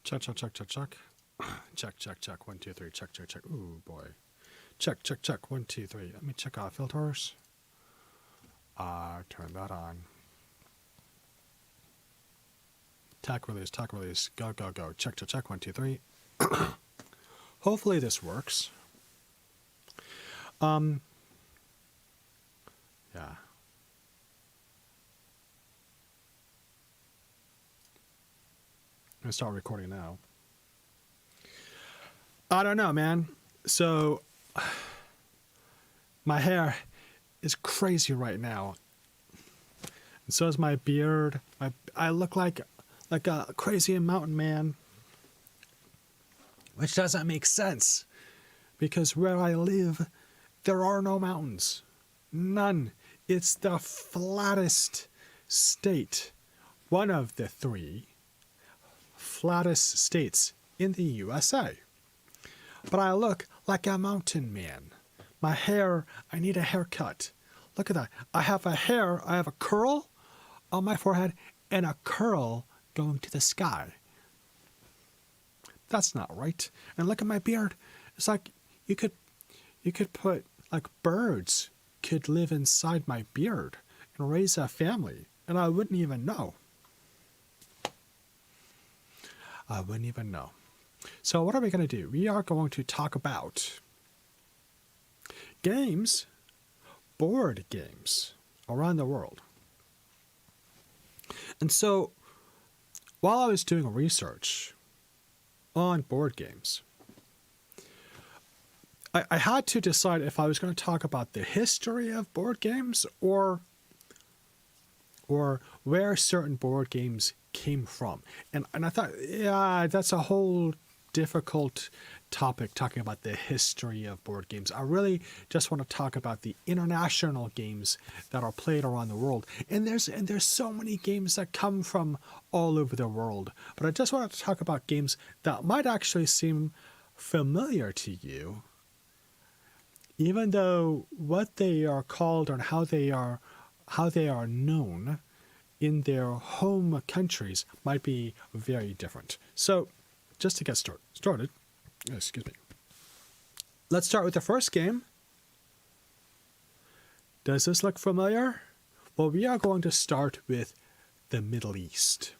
Check, check, check, check, check. Check, check, check. 1, 2, 3. Check, check, check. Ooh, boy. Check, check, check. 1, 2, 3. Let me check out filters. Turn that on. Tack release, tack release. Go, go, go. Check, check, check. 1, 2, 3. Hopefully this works. Yeah. I'm gonna start recording now. I don't know, man. So, my hair is crazy right now. And so is my beard. I look like a crazy mountain man. Which doesn't make sense. Because where I live, there are no mountains. None. It's the flattest state. One of the 3 flattest states in the USA. But I look like a mountain man. My hair, I need a haircut. Look at that. I have a curl on my forehead and a curl going to the sky. That's not right. And look at my beard. It's like you could put, like, birds could live inside my beard and raise a family, and I wouldn't even know. I wouldn't even know. So what are we going to do? We are going to talk about games, board games around the world. And so while I was doing research on board games, I had to decide if I was going to talk about the history of board games or where certain board games came from. And I thought, yeah, that's a whole difficult topic, talking about the history of board games. I really just want to talk about the international games that are played around the world. And there's so many games that come from all over the world. But I just want to talk about games that might actually seem familiar to you, even though what they are called and how they are known in their home countries might be very different. So, just to get started, excuse me. Let's start with the first game. Does this look familiar? Well, we are going to start with the Middle East.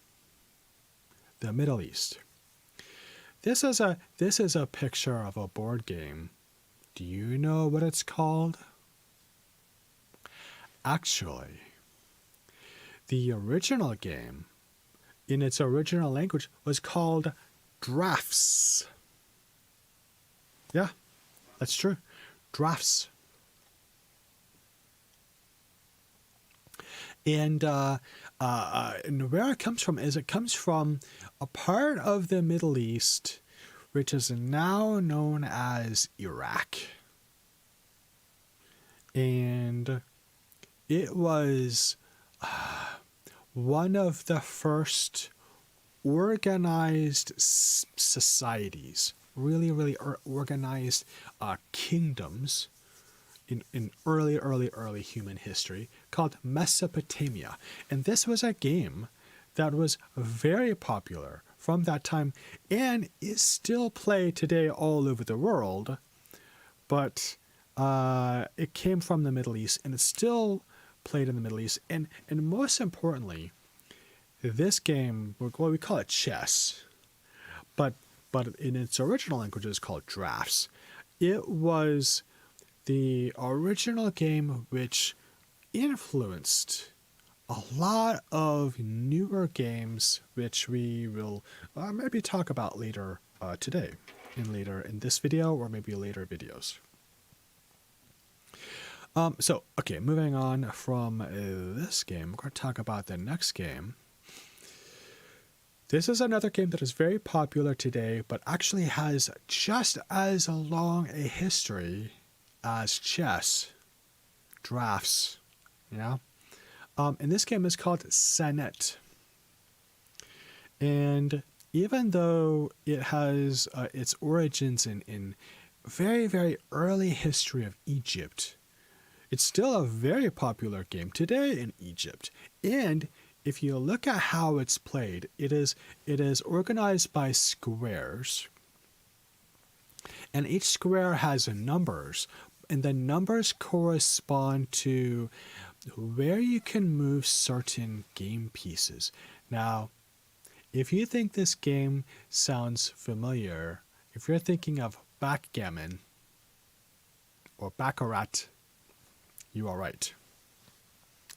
The Middle East. This is a picture of a board game. Do you know what it's called? Actually, the original game, in its original language, was called drafts. Yeah, that's true. Drafts. And where it comes from is it comes from a part of the Middle East which is now known as Iraq. And it was one of the first organized societies, really organized kingdoms in early human history, called Mesopotamia. And this was a game that was very popular from that time and is still played today all over the world. But it came from the Middle East and it's still played in the Middle East. And most importantly, this game, well, we call it chess, but in its original language it's called drafts. It was the original game which influenced a lot of newer games, which we will maybe talk about later today, in this video or maybe later videos. So, okay, moving on from this game, we're going to talk about the next game. This is another game that is very popular today, but actually has just as long a history as chess, drafts, yeah. And this game is called Senet. And even though it has its origins in very early history of Egypt, it's still a very popular game today in Egypt. And if you look at how it's played, it is organized by squares, and each square has numbers, and the numbers correspond to where you can move certain game pieces. Now, if you think this game sounds familiar, if you're thinking of backgammon or baccarat, you are right.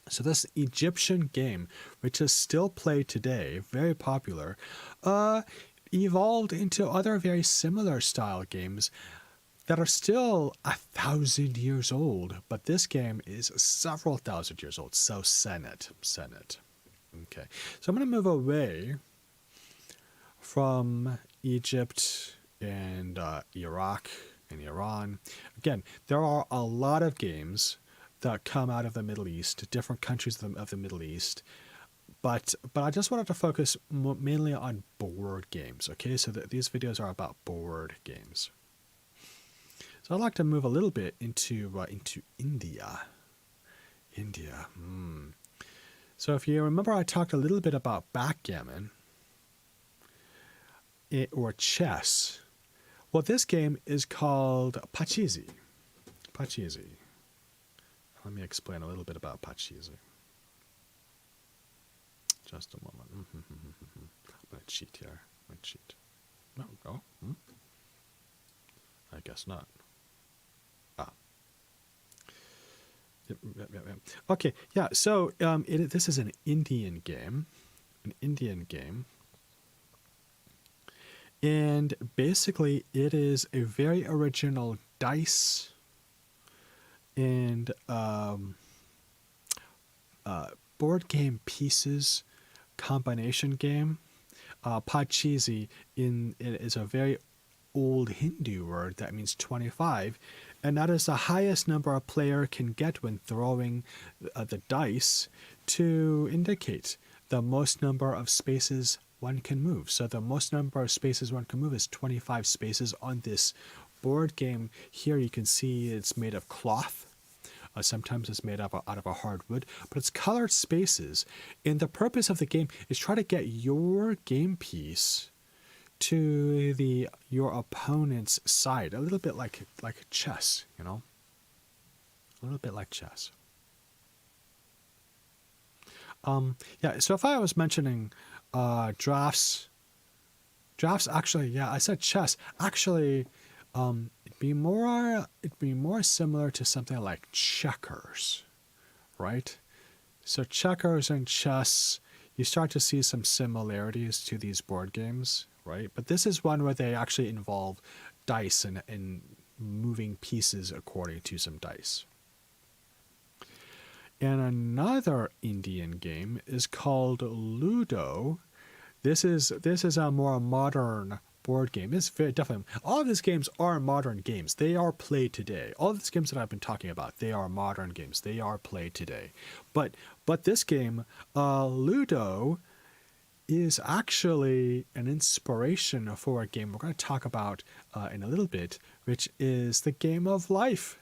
So this Egyptian game, which is still played today, very popular, evolved into other very similar style games that are still 1,000 years old. But this game is several thousand years old. So Senate. Okay. So I'm going to move away from Egypt and Iraq and Iran. Again, there are a lot of games that come out of the Middle East, different countries of the Middle East. But I just wanted to focus mainly on board games, okay? So these videos are about board games. So I'd like to move a little bit into India. So if you remember, I talked a little bit about backgammon or chess. Well, this game is called Pachisi. Let me explain a little bit about Pachisi. Just a moment. I'm going to cheat here. No. I guess not. Yep. Okay, yeah, so this is an Indian game. And basically, it is a very original dice and board game pieces combination game. Pachisi is a very old Hindu word that means 25, and that is the highest number a player can get when throwing the dice to indicate the most number of spaces one can move. So the most number of spaces one can move is 25 spaces on this board game. Here you can see it's made of cloth. Sometimes it's made out of a hardwood, but it's colored spaces. And the purpose of the game is try to get your game piece to your opponent's side. A little bit like chess, you know? A little bit like chess. Yeah, so if I was mentioning drafts actually, yeah, I said chess. Actually, it'd be more similar to something like checkers, right? So checkers and chess, you start to see some similarities to these board games, right? But this is one where they actually involve dice and moving pieces according to some dice. And another Indian game is called Ludo. This is a more modern board game. It's very definitely, all of these games are modern games. They are played today. All of these games that I've been talking about, they are modern games. They are played today. But this game, Ludo, is actually an inspiration for a game we're going to talk about in a little bit, which is the game of life.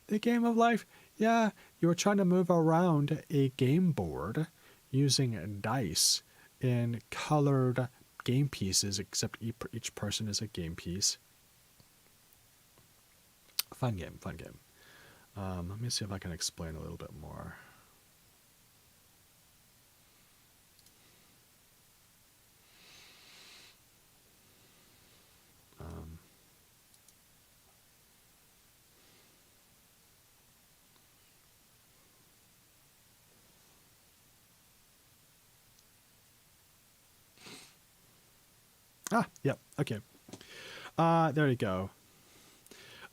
The game of life. Yeah, you're trying to move around a game board using dice and colored game pieces, except each person is a game piece. Fun game. Let me see if I can explain a little bit more. Yep, okay. There you go.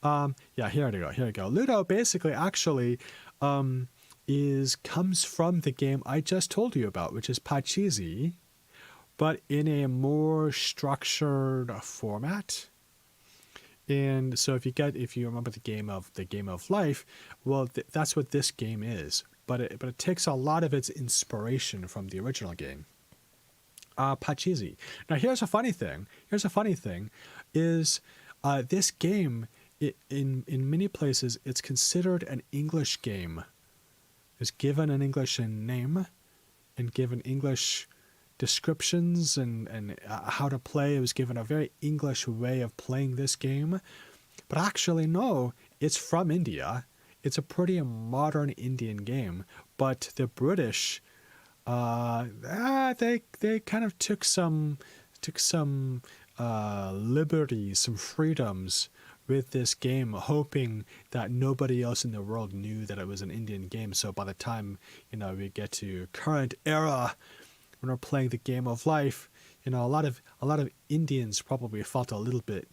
Yeah, here we go. Ludo basically actually comes from the game I just told you about, which is Pachisi, but in a more structured format. And so if you remember the game of life, well, that's what this game is. But it takes a lot of its inspiration from the original game. Pachisi. Now here's a funny thing is this game in many places it's considered an English game. It's given an English name, and given English descriptions and how to play. It was given a very English way of playing this game. But actually, no, it's from India. It's a pretty modern Indian game. But the British, they kind of took some liberties, some freedoms with this game, hoping that nobody else in the world knew that it was an Indian game. So by the time we get to current era, when we're playing the game of life, a lot of Indians probably felt a little bit,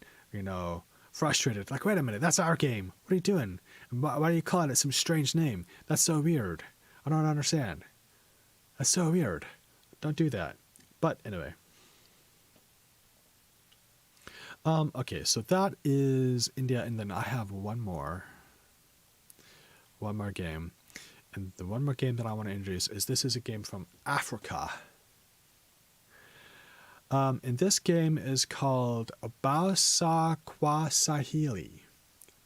frustrated. Like, wait a minute, that's our game. What are you doing? Why are you calling it some strange name? That's so weird. I don't understand. That's so weird. Don't do that. But anyway. Okay, so that is India, and then I have one more game. And the one more game that I want to introduce is a game from Africa. And this game is called Bausa Kwa Sahili.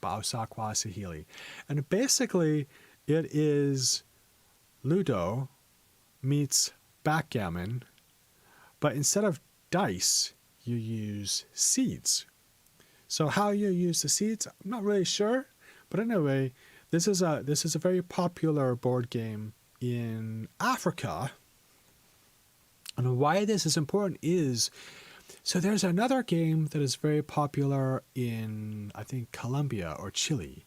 Bausa Kwa Sahili. And basically, it is Ludo meets backgammon, but instead of dice, you use seeds. So how you use the seeds, I'm not really sure. But anyway, this is a very popular board game in Africa. And why this is important is, so there's another game that is very popular in, I think, Colombia or Chile,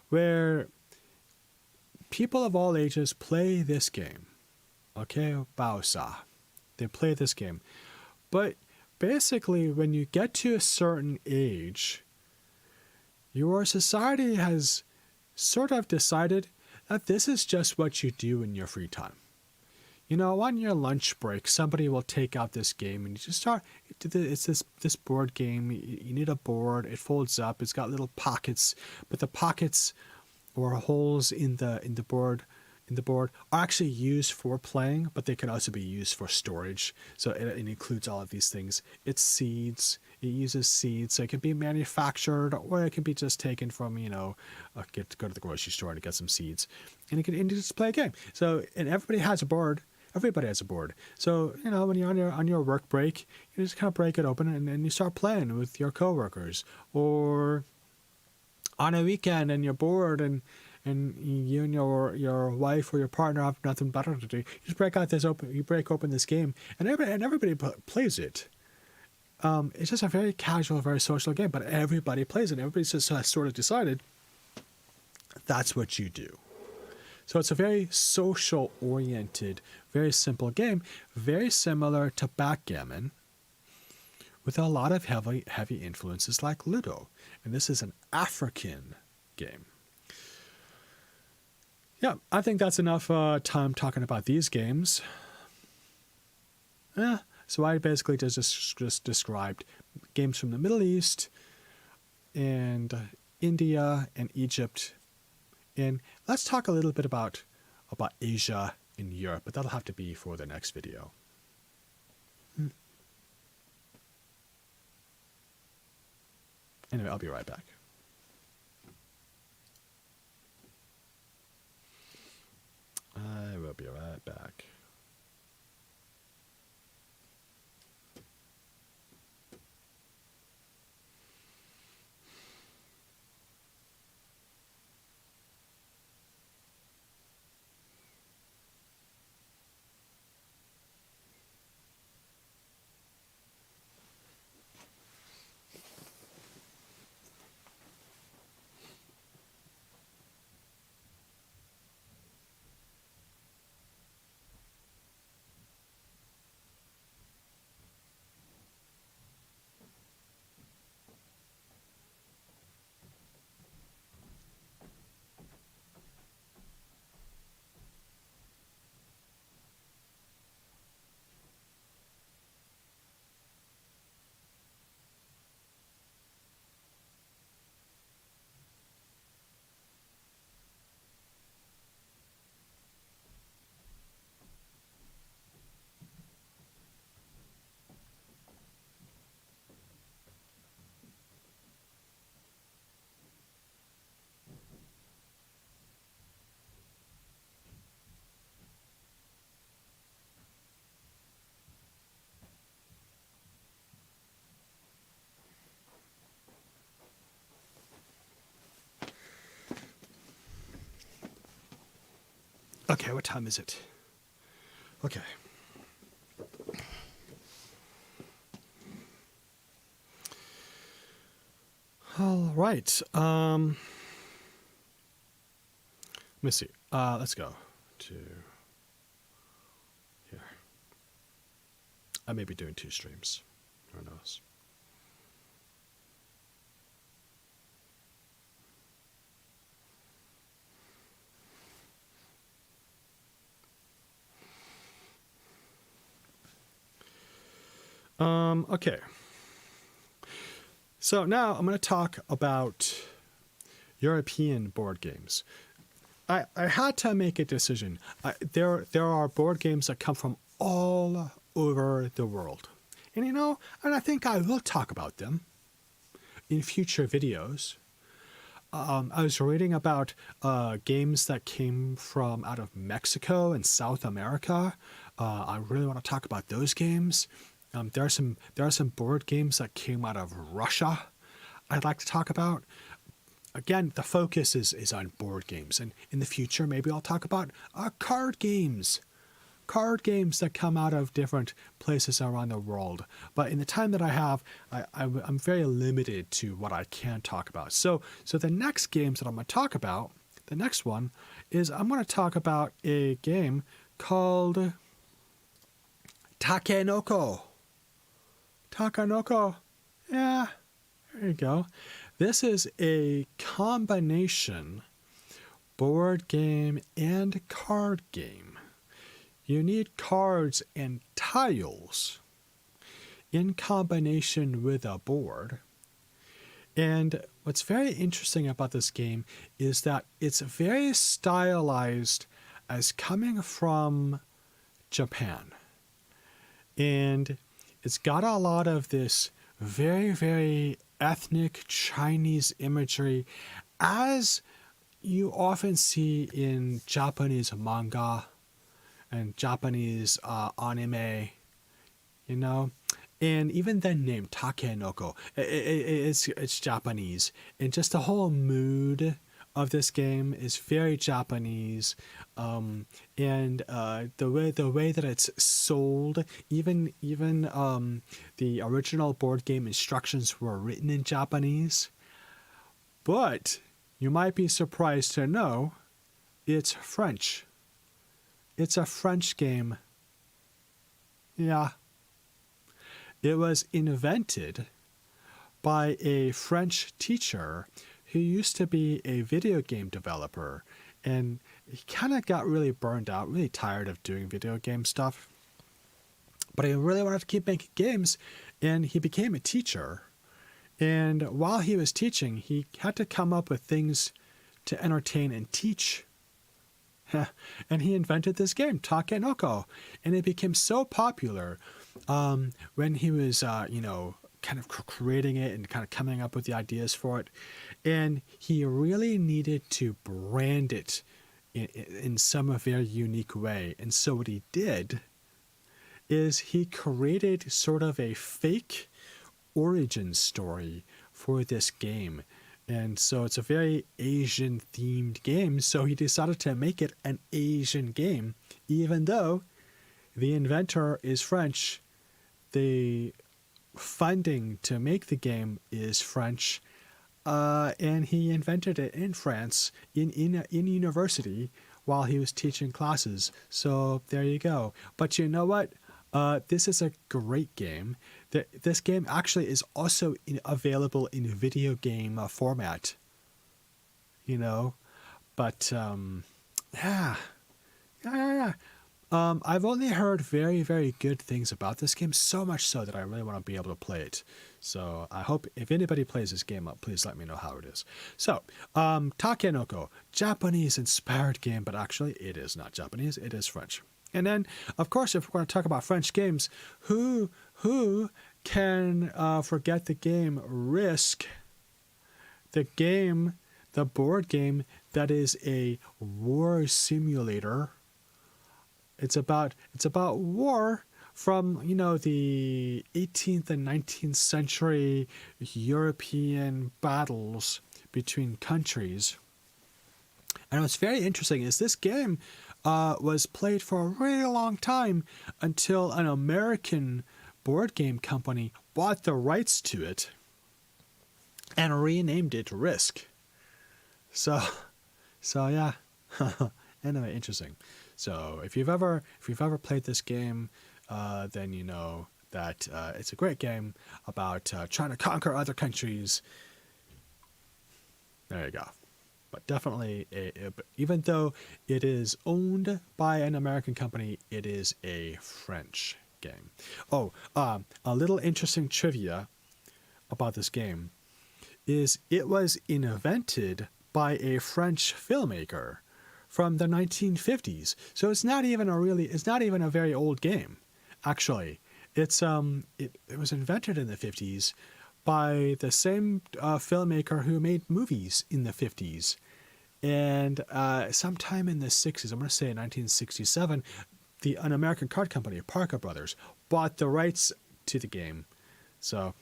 where people of all ages play this game. Okay, Bausa. They play this game. But basically, when you get to a certain age, your society has sort of decided that this is just what you do in your free time. On your lunch break, somebody will take out this game and you just start. It's this board game. You need a board. It folds up. It's got little pockets, but the pockets or holes in the board are actually used for playing, but they can also be used for storage. So it includes all of these things. It's seeds. It uses seeds, so it can be manufactured, or it can be just taken from go to the grocery store to get some seeds, and you just play a game. So and everybody has a board. Everybody has a board. So, when you're on your work break, you just kind of break it open and you start playing with your coworkers. Or on a weekend and you're bored and you and your wife or your partner have nothing better to do, you just break open this game and everybody plays it. It's just a very casual, very social game, but everybody plays it. Everybody just has sort of decided that's what you do. So it's a very social-oriented, very simple game, very similar to backgammon, with a lot of heavy influences like Ludo. And this is an African game. Yeah, I think that's enough time talking about these games. So I basically just described games from the Middle East and India and Egypt. And let's talk a little bit about Asia and Europe, but that'll have to be for the next video. Anyway, I'll be right back. I will be right back. Okay, what time is it? Okay. All right. Let me see. Let's go to here. I may be doing 2 streams. Who knows? Okay. So now I'm going to talk about European board games. I had to make a decision. There are board games that come from all over the world. And and I think I will talk about them in future videos. I was reading about games that came from out of Mexico and South America. I really want to talk about those games. There are some board games that came out of Russia I'd like to talk about. Again, the focus is on board games, and in the future maybe I'll talk about card games that come out of different places around the world. But in the time that I have, I'm very limited to what I can talk about. So the next games that I'm going to talk about, the next one is I'm going to talk about a game called Takenoko. Takenoko. Yeah, there you go. This is a combination board game and card game. You need cards and tiles in combination with a board. And what's very interesting about this game is that it's very stylized as coming from Japan. And it's got a lot of this very, very ethnic Chinese imagery, as you often see in Japanese manga and Japanese anime, and even the name Takenoko, it's Japanese, and just the whole mood of this game is very Japanese, and the way that it's sold, even the original board game instructions were written in Japanese, but you might be surprised to know it's French. It's a French game. Yeah. It was invented by a French teacher who used to be a video game developer, and he kind of got really burned out, really tired of doing video game stuff. But he really wanted to keep making games, and he became a teacher. And while he was teaching, he had to come up with things to entertain and teach. And he invented this game, Takenoko, and it became so popular when he was, kind of creating it and kind of coming up with the ideas for it. And he really needed to brand it in some very unique way. And so what he did is he created sort of a fake origin story for this game. And so it's a very Asian themed game. So he decided to make it an Asian game, even though the inventor is French. The funding to make the game is French. And he invented it in France in university while he was teaching classes. So there you go. But you know what? This is a great game. This game actually is also available in video game format. But yeah. I've only heard very, very good things about this game, so much so that I really want to be able to play it. So I hope if anybody plays this game up, please let me know how it is. So, Takenoko, Japanese-inspired game, but actually it is not Japanese, it is French. And then, of course, if we're going to talk about French games, who can forget the game Risk? The board game that is a war simulator. It's about war from the 18th and 19th century European battles between countries. And what's very interesting is this game was played for a really long time until an American board game company bought the rights to it and renamed it Risk. So yeah. Anyway, interesting. So if you've ever played this game, then you know that it's a great game about trying to conquer other countries. There you go. But definitely, even though it is owned by an American company, it is a French game. Oh, a little interesting trivia about this game is it was invented by a French filmmaker from the 1950s. So it's not even a very old game. Actually, it was invented in the 50s by the same filmmaker who made movies in the 50s. And sometime in the 60s, I'm going to say in 1967, an American card company, Parker Brothers, bought the rights to the game. So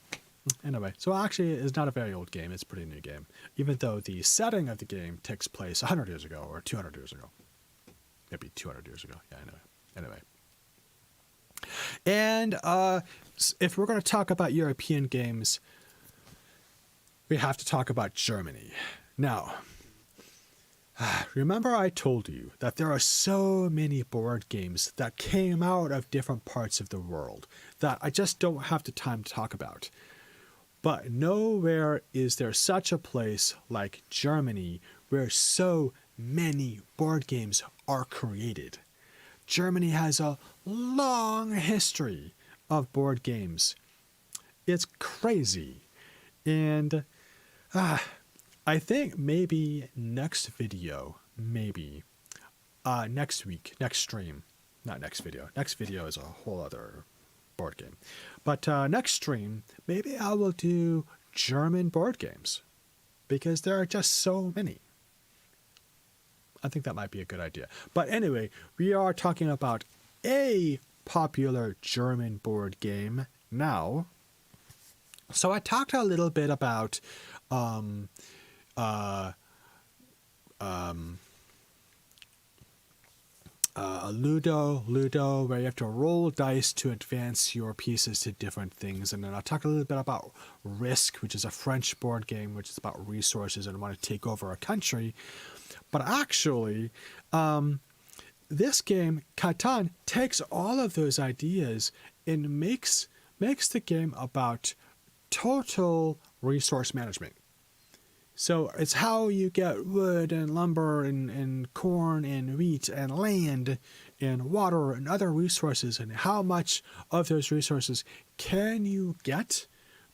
anyway, so actually it's not a very old game. It's a pretty new game, even though the setting of the game takes place 100 years ago or 200 years ago. Maybe 200 years ago. Yeah, anyway. And if we're going to talk about European games, we have to talk about Germany. Now, remember I told you that there are so many board games that came out of different parts of the world that I just don't have the time to talk about. But nowhere is there such a place like Germany where so many board games are created. Germany has a long history of board games. It's crazy. And I think maybe next video, next week, next stream, not next video. Next video is a whole other board game. But next stream, maybe I will do German board games because there are just so many. I think that might be a good idea. But anyway, we are talking about a popular German board game now. So I talked a little bit about Ludo, where you have to roll dice to advance your pieces to different things. And then I'll talk a little bit about Risk, which is a French board game, which is about resources and want to take over a country. But actually, this game, Catan, takes all of those ideas and makes the game about total resource management. So it's how you get wood and lumber and corn and wheat and land and water and other resources, and how much of those resources can you get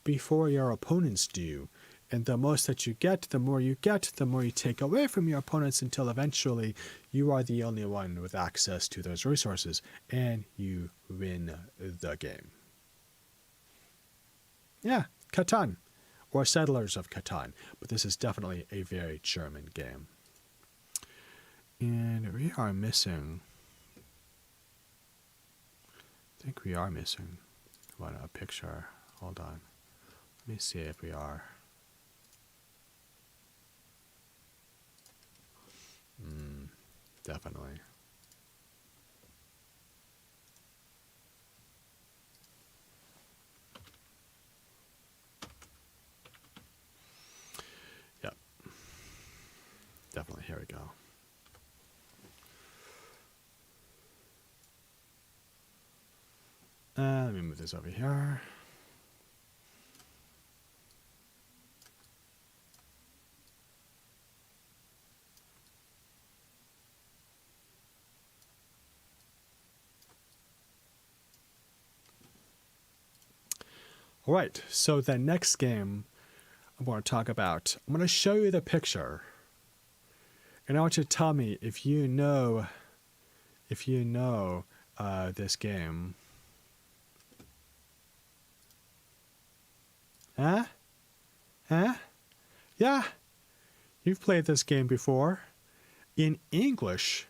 before your opponents do. And the most that you get, the more you take away from your opponents until eventually you are the only one with access to those resources and you win the game. Yeah, Catan, or Settlers of Catan, but this is definitely a very German game. And we are missing, I think we are missing a picture. Hold on. Let me see if we are. Definitely. Yep. Definitely. Here we go. Let me move this over here. All right, so the next game I'm going to talk about, I'm going to show you the picture, and I want you to tell me if you know this game. Huh? Yeah, you've played this game before. In English,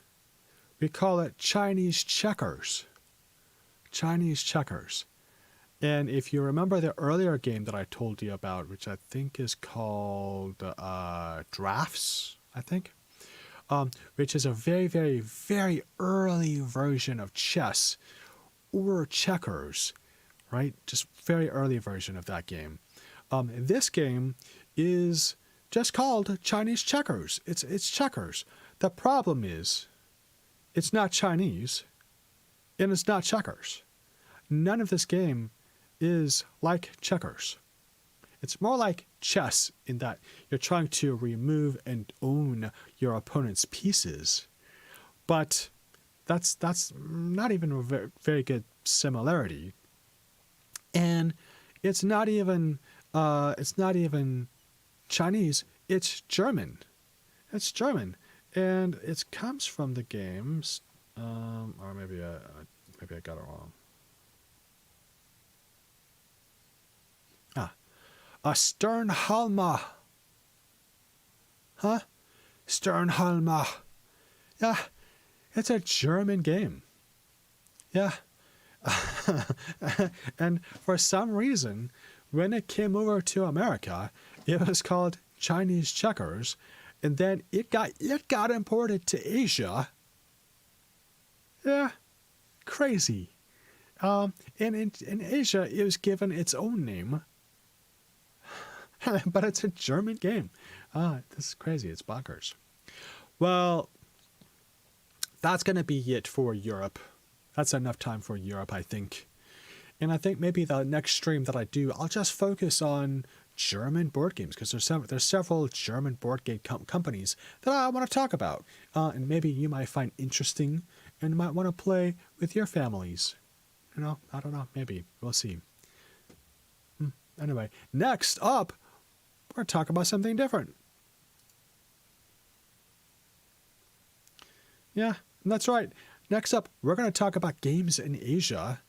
we call it Chinese checkers. Chinese checkers. And if you remember the earlier game that I told you about, which I think is called Drafts, I think. which is a very, very, very early version of chess or checkers, right? Just very early version of that game. This game is just called Chinese checkers. It's checkers. The problem is, it's not Chinese, and it's not checkers. None of this game is like checkers. It's more like chess in that you're trying to remove and own your opponent's pieces. But that's not even a very, very good similarity. And it's not even Chinese. It's German. It's German, and it comes from the games. Or maybe I got it wrong. Sternhalma. Huh? Sternhalma. Yeah, it's a German game. Yeah. And for some reason, when it came over to America, it was called Chinese checkers, and then it got imported to Asia. Yeah, crazy. And in Asia, it was given its own name. But it's a German game. This is crazy. It's bonkers. Well, that's going to be it for Europe. That's enough time for Europe, I think. And I think maybe the next stream that I do, I'll just focus on German board games, because there's several German board game companies that I want to talk about. And maybe you might find interesting and might want to play with your families. You know, I don't know. Maybe. We'll see. Anyway, next up, we're going to talk about something different. Yeah, that's right. Next up, we're going to talk about games in Asia.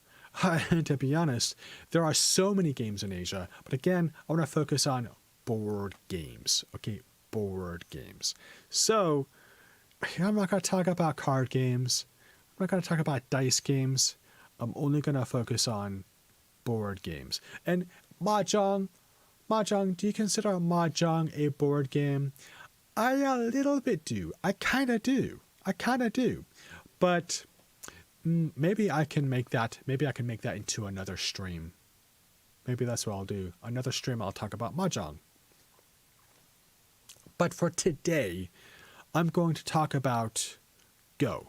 And to be honest, there are so many games in Asia. But again, I want to focus on board games. Okay, board games. So, I'm not going to talk about card games. I'm not going to talk about dice games. I'm only going to focus on board games. And Mahjong, do you consider Mahjong a board game? I a little bit do. I kind of do. But maybe I can make that into another stream. Maybe that's what I'll do. Another stream I'll talk about Mahjong. But for today, I'm going to talk about Go.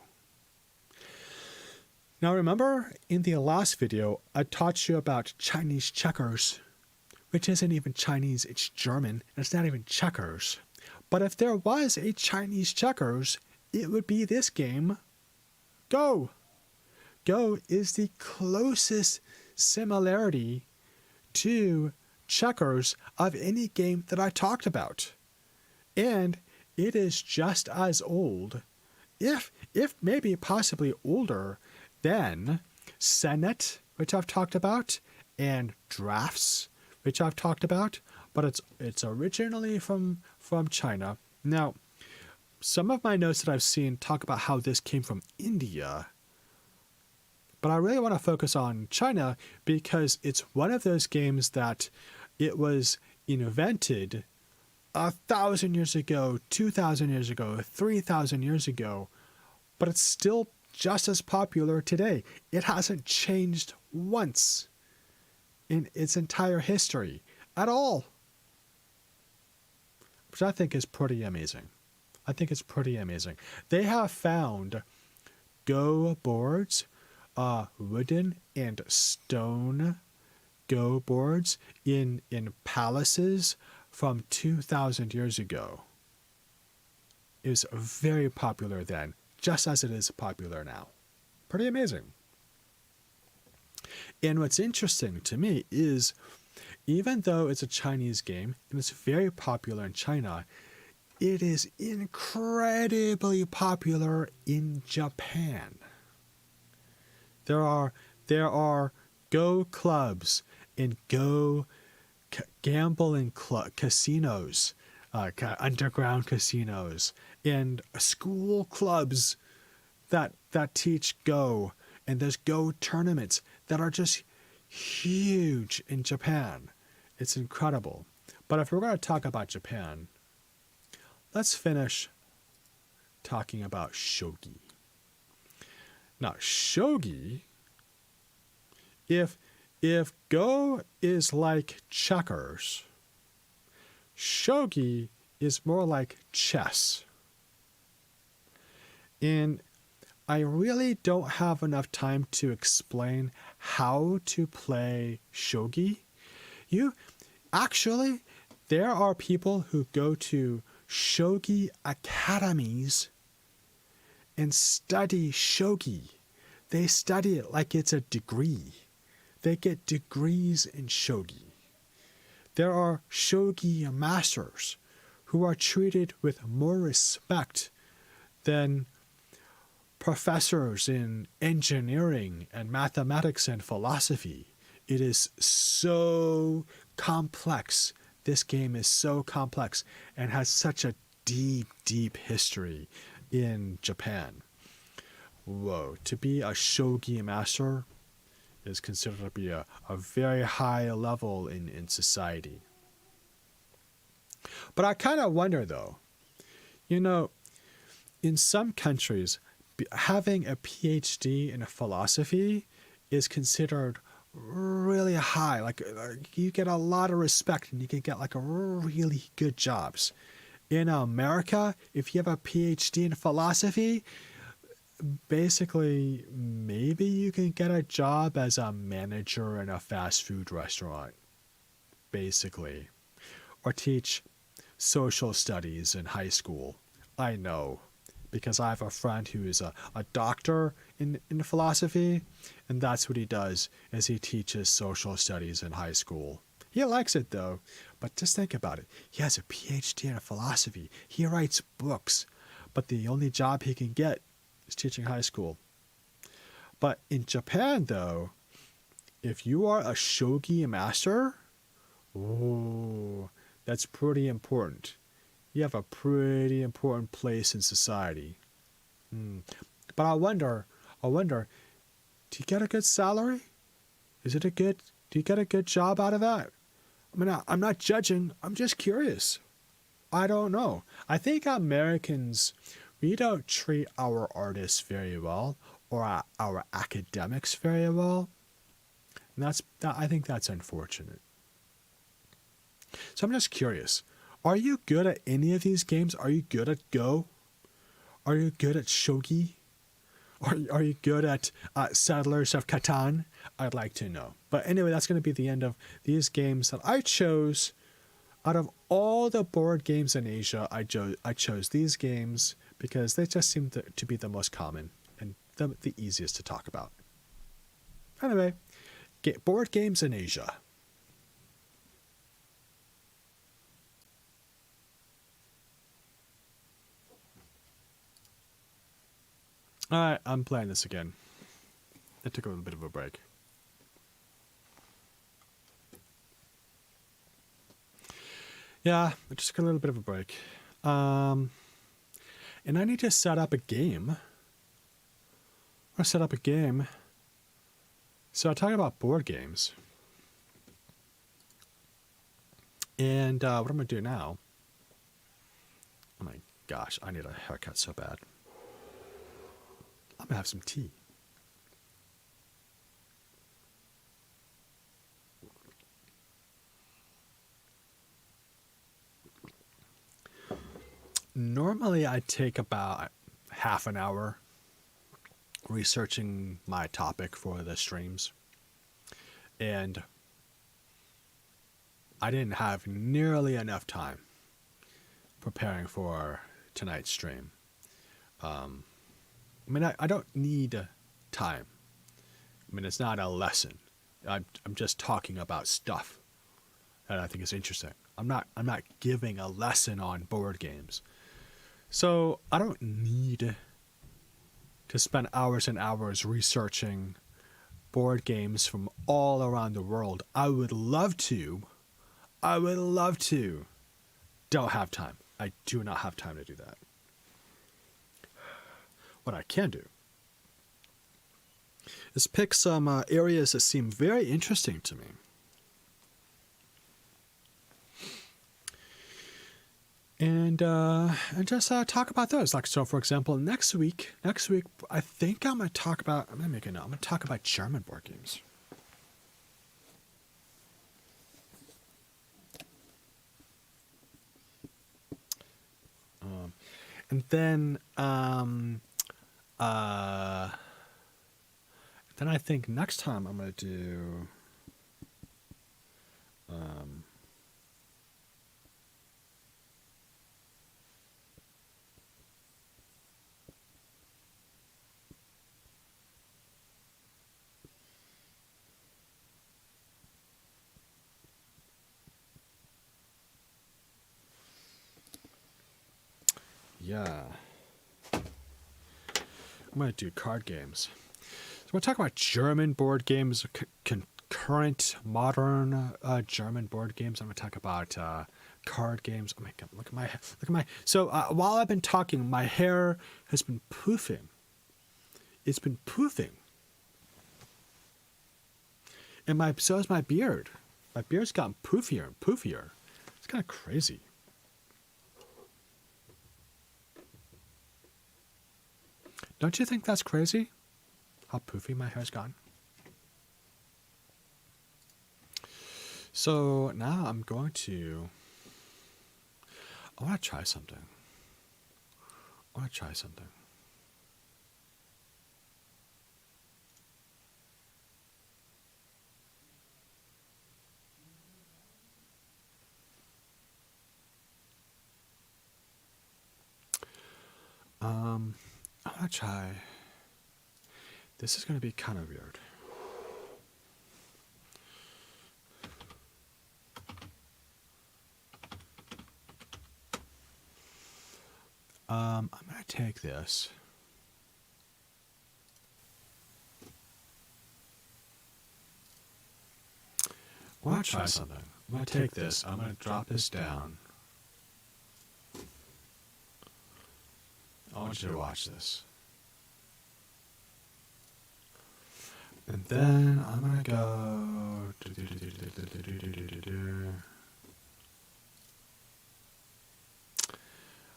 Now remember, in the last video, I taught you about Chinese checkers, which isn't even Chinese, it's German, and it's not even checkers. But if there was a Chinese checkers, it would be this game, Go. Go is the closest similarity to checkers of any game that I talked about. And it is just as old, if maybe possibly older, than Senet, which I've talked about, and Drafts, which I've talked about, but it's originally from China. Now, some of my notes that I've seen talk about how this came from India, but I really want to focus on China because it's one of those games that it was invented 1,000 years ago, 2,000 years ago, 3,000 years ago, but it's still just as popular today. It hasn't changed once in its entire history at all, which I think is pretty amazing. They have found Go boards, wooden and stone Go boards in palaces from 2,000 years ago. It was very popular then, just as it is popular now. Pretty amazing. And what's interesting to me is, even though it's a Chinese game and it's very popular in China, it is incredibly popular in Japan. There are Go clubs and Go gambling casinos, underground casinos, and school clubs that teach Go, and there's Go tournaments that are just huge in Japan. It's incredible. But if we're going to talk about Japan, let's finish talking about shogi. Now, shogi, if Go is like checkers, shogi is more like chess. And I really don't have enough time to explain how to play shogi. Actually, there are people who go to shogi academies and study shogi. They study it like it's a degree. They get degrees in shogi. There are shogi masters who are treated with more respect than professors in engineering and mathematics and philosophy. It is so complex. This game is so complex and has such a deep, deep history in Japan. Whoa, to be a shogi master is considered to be a very high level in society. But I kind of wonder though, in some countries, having a PhD in philosophy is considered really high. Like you get a lot of respect and you can get like a really good jobs. In America, if you have a PhD in philosophy, basically maybe you can get a job as a manager in a fast food restaurant, basically, or teach social studies in high school. I know, because I have a friend who is a doctor in philosophy, and that's what he does, is he teaches social studies in high school. He likes it though, but just think about it. He has a PhD in philosophy. He writes books, but the only job he can get is teaching high school. But in Japan though, if you are a shogi master, that's pretty important. You have a pretty important place in society. But I wonder, do you get a good salary? Do you get a good job out of that? I mean, I'm not judging, I'm just curious. I don't know. I think Americans, we don't treat our artists very well, or our academics very well. And I think that's unfortunate. So I'm just curious. Are you good at any of these games? Are you good at Go? Are you good at shogi? Are you good at Settlers of Catan? I'd like to know. But anyway, that's going to be the end of these games that I chose. Out of all the board games in Asia, I chose these games because they just seem to be the most common and the easiest to talk about. Anyway, board games in Asia. Alright, I'm playing this again. I took a little bit of a break. Yeah, I just took a little bit of a break. And I need to set up a game. So I talk about board games. And what I'm going to do now... Oh my gosh, I need a haircut so bad. I'm going to have some tea. Normally, I take about half an hour researching my topic for the streams. And I didn't have nearly enough time preparing for tonight's stream. I mean, I don't need time. I mean, it's not a lesson. I'm just talking about stuff that I think is interesting. I'm not giving a lesson on board games. So I don't need to spend hours and hours researching board games from all around the world. I would love to. Don't have time. I do not have time to do that. What I can do is pick some areas that seem very interesting to me. and just talk about those. Like, so for example, next week, I think I'm gonna talk about. I'm gonna make a note. I'm gonna talk about German board games. And then I think next time I'm gonna do yeah, I'm gonna do card games. So we're talking about German board games, current modern German board games. I'm gonna talk about card games. Oh my god! Look at my. So while I've been talking, my hair has been poofing. It's been poofing, and so has my beard. My beard's gotten poofier and poofier. It's kind of crazy. Don't you think that's crazy? How poofy my hair's gotten. So now I want to try something. I want to try. This is going to be kind of weird. I'm going to take this. I want to try something. I'm going to take this. I'm going to drop this down. I want you to watch this. And then I'm going to go.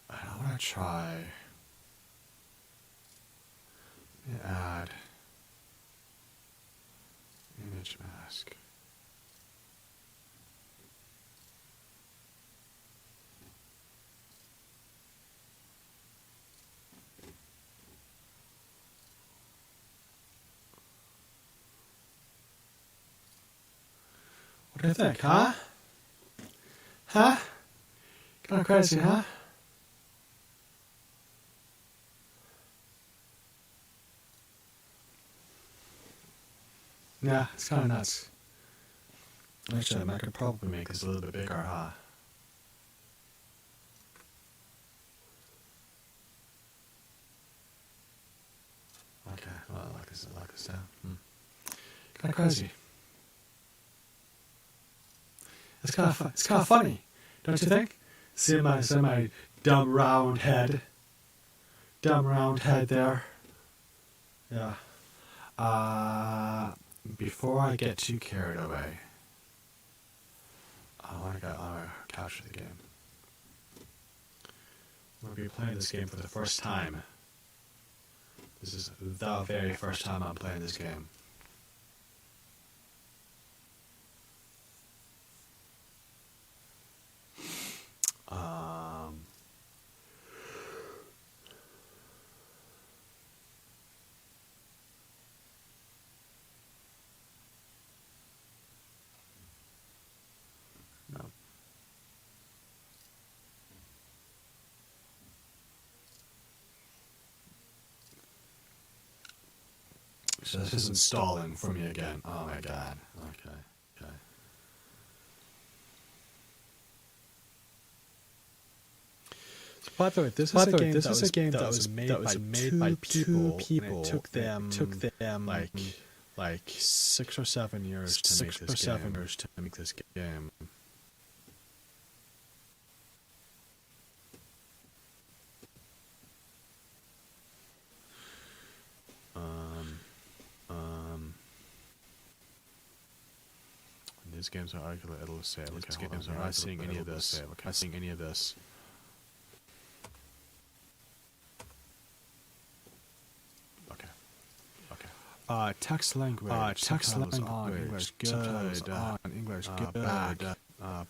I want to try. Add image mask. What do you think, huh? Huh? Kind of crazy, huh? Yeah, it's kind of nuts. Actually, I could probably make this a little bit bigger, huh? Okay, well, I like this down. Kind of crazy. It's kind of funny, don't you think? See my dumb round head there. Yeah. Before I get too carried away, I want to capture the game. I'm going to be playing this game for the first time. This is the very first time I'm playing this game. No. So this is installing for me again. Oh my god. Okay. By the way, this is a game that was made by two people. And it took them like 6 or 7 years to make this game. These games are arguably, it'll say, look, games are not seeing any of this. Text language. Text language on English. Good. On English. Good.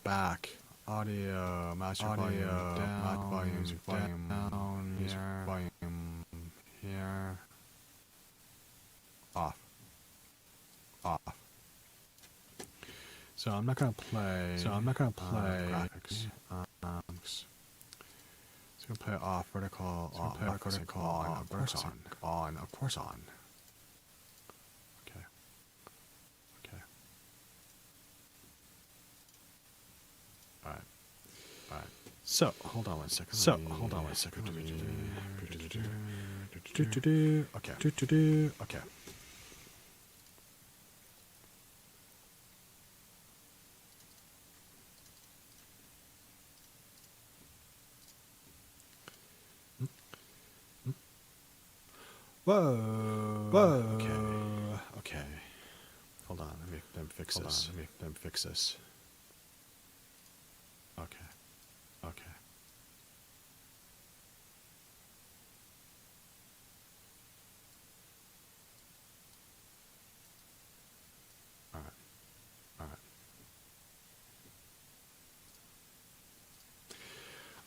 Back. Audio. Master volume. Down. Volume. Down. Here. Volume. Here. Off. Off. So I'm not gonna play. Graphics. So I'm gonna play off, vertical, vertical, on, of course on, of course on. Okay. Okay. All right. All right. So hold on one second. Okay. Okay. Whoa. Okay. Hold on. Let me fix this. Okay. Okay. All right. All right.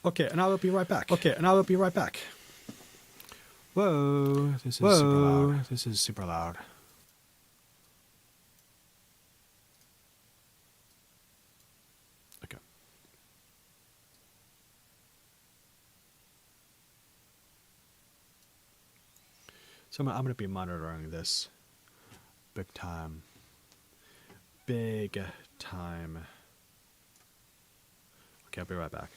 Okay, and I will be right back. Whoa, this is super loud. Okay. So I'm going to be monitoring this big time. Okay, I'll be right back.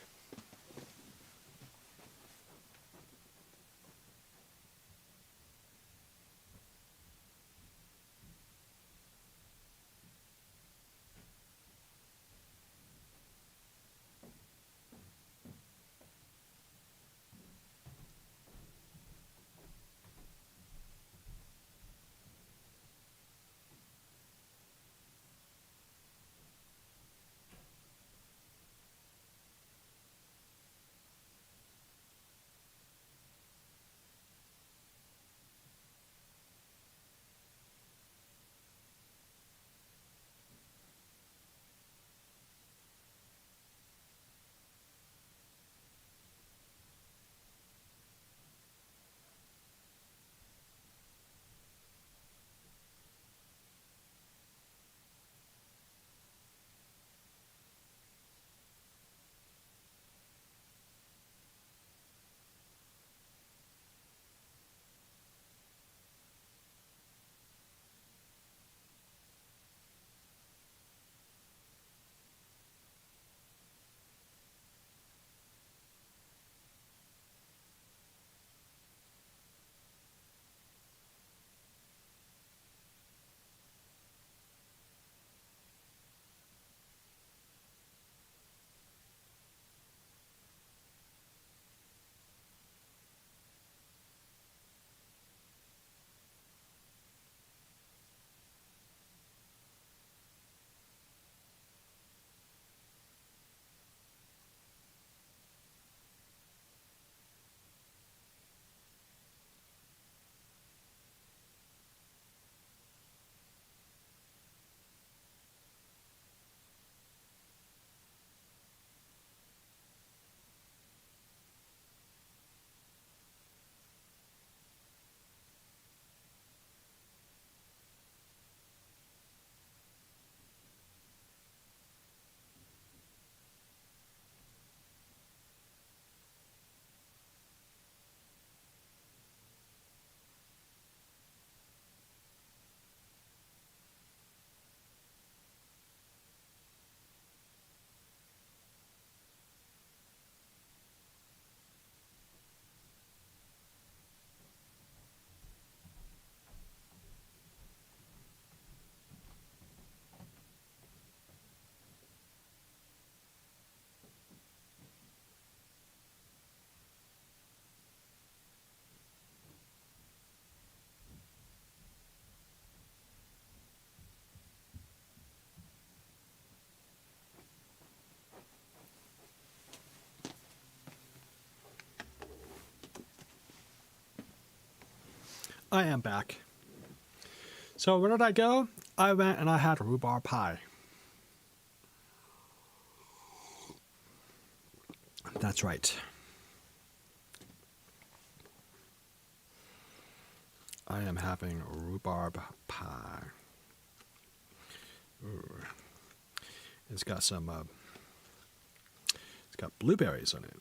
I am back. So where did I go? I went and I had rhubarb pie. That's right. I am having rhubarb pie. Ooh. It's got some. It's got blueberries on it.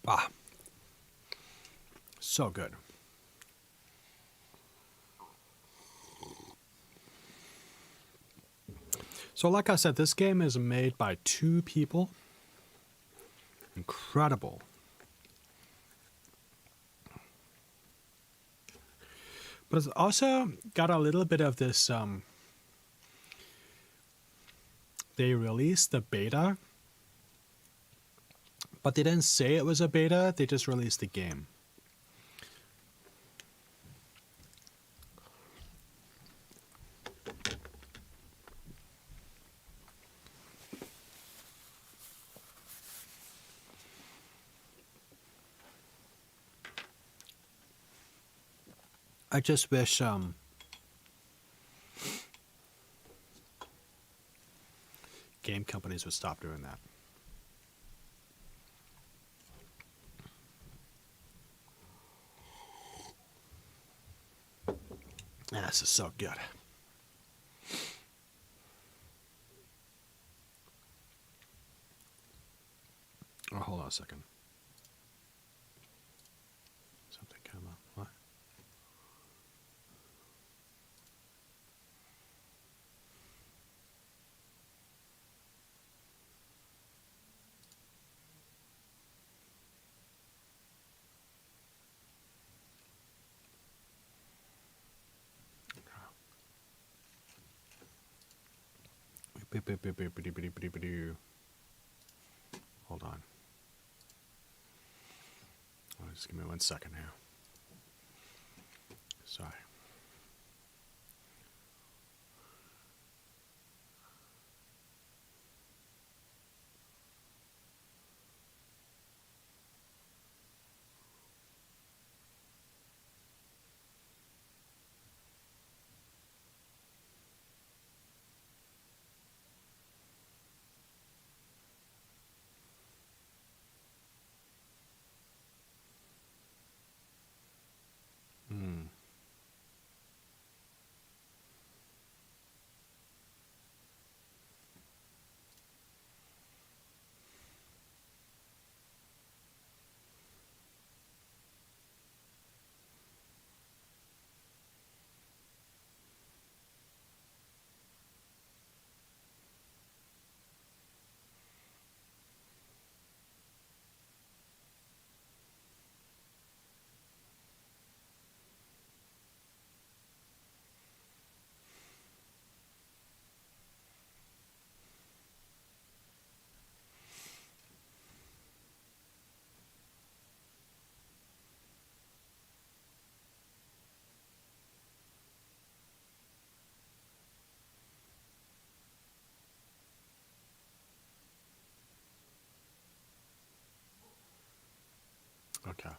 Ah, so good. So, like I said, this game is made by 2 people. Incredible. But it's also got a little bit of this. They released the beta, but they didn't say it was a beta, they just released the game. I just wish game companies would stop doing that. Yeah, this is so good. Oh, hold on a second. Something came up. What? Hold on. Oh, just give me 1 second here. Sorry. Okay.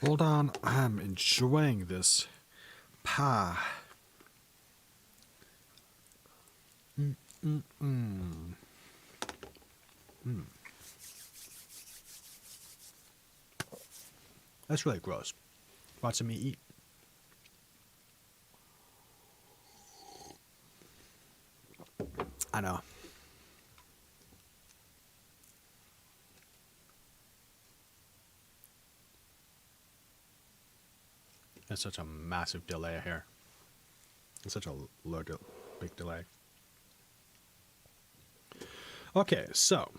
Hold on. I'm enjoying this pie. That's really gross. Watching me eat. I know. It's such a massive delay here. It's such a big delay. Okay, so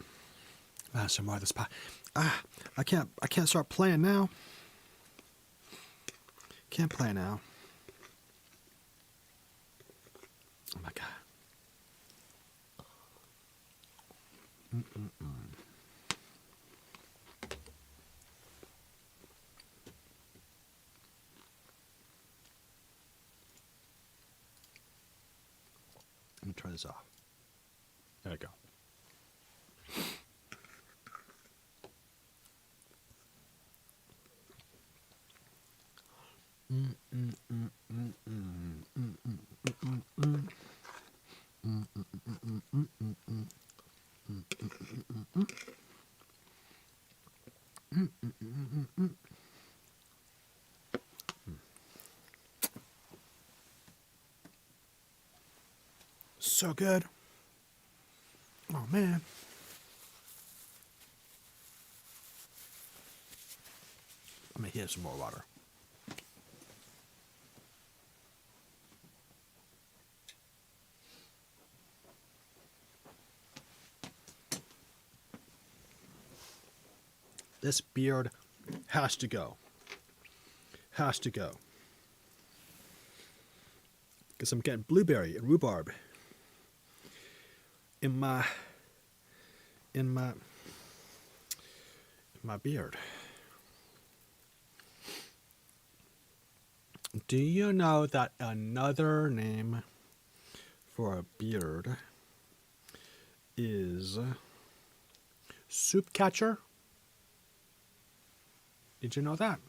some more of this pie. I can't start playing now. Can't play now. Oh my god. turn this off. There we go. So good. Oh man. I'm gonna heat some more water. This beard has to go. Has to go. Because I'm getting blueberry and rhubarb in my beard. Do you know that another name for a beard is soup catcher? Did you know that?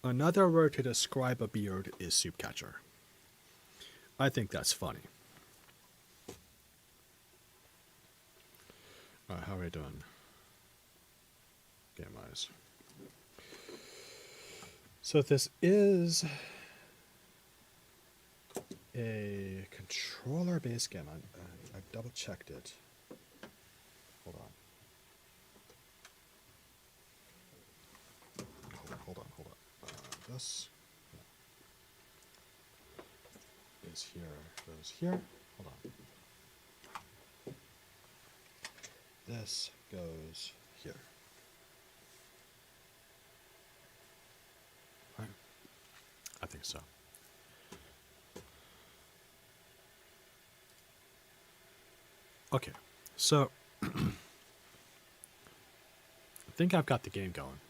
Another word to describe a beard is soup catcher. I think that's funny. All right, how are we doing? Game wise. So this is a controller-based game. I double-checked it. Hold on. Hold on. This is here, goes here. Hold on. This goes here. Right? I think so. Okay, so I think I've got the game going.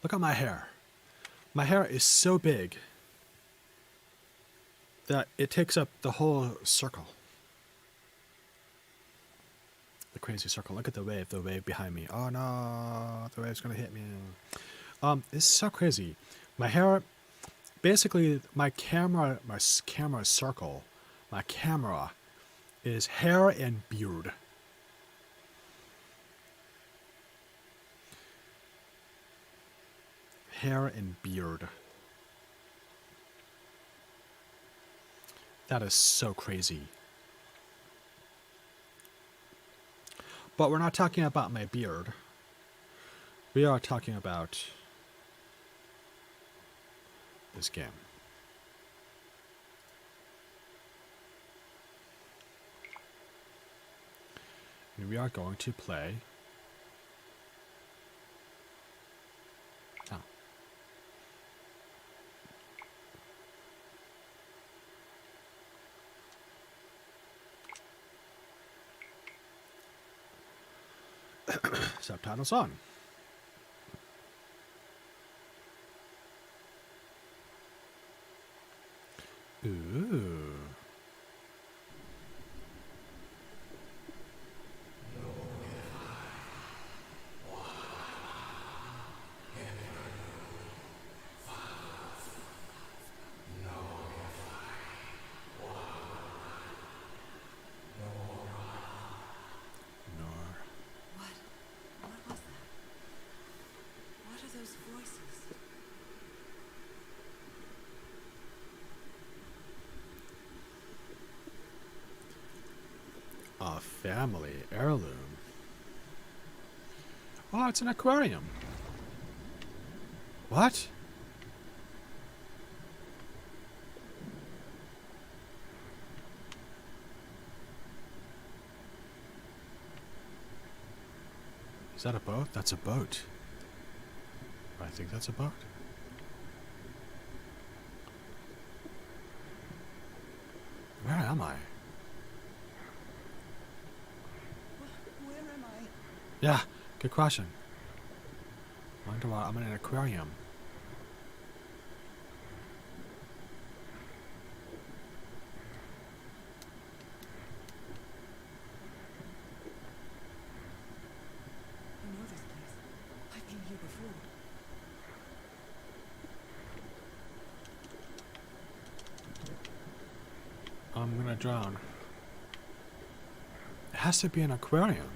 Look at my hair. My hair is so big that it takes up the whole circle. The crazy circle. Look at the wave behind me. Oh no, the wave's gonna hit me. It's so crazy. My hair, basically my camera circle, my camera is hair and beard. Hair and beard. That is so crazy. But we're not talking about my beard. We are talking about this game. And we are going to play. Subtitles on. Ooh. A family heirloom. Oh, it's an aquarium. What? Is that a boat? That's a boat. I think that's a boat. Where am I? Where am I? Yeah, good question. Wonder why I'm in an aquarium. I'm gonna drown. It has to be an aquarium.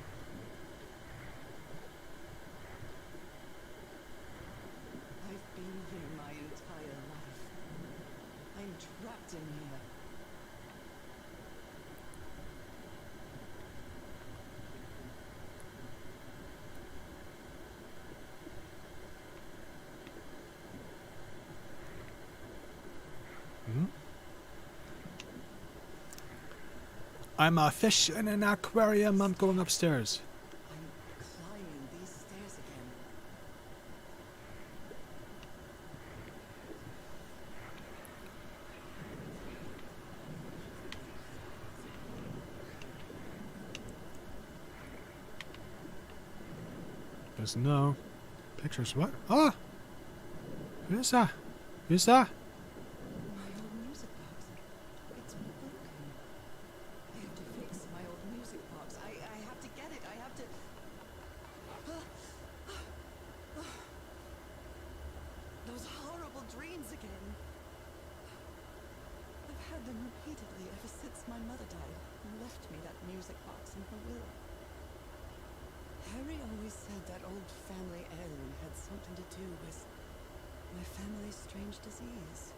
I've been here my entire life. I'm trapped in here. Hmm? I'm a fish in an aquarium. I'm going upstairs. I'm climbing these stairs again. There's no pictures. What? Ah! Who's that? Who's that? My old music box. It's broken. I have to fix my old music box. I have to get it. I have to... Those horrible dreams again. I've had them repeatedly ever since my mother died and left me that music box in her will. Harry always said that old family heirloom had something to do with my family's strange disease.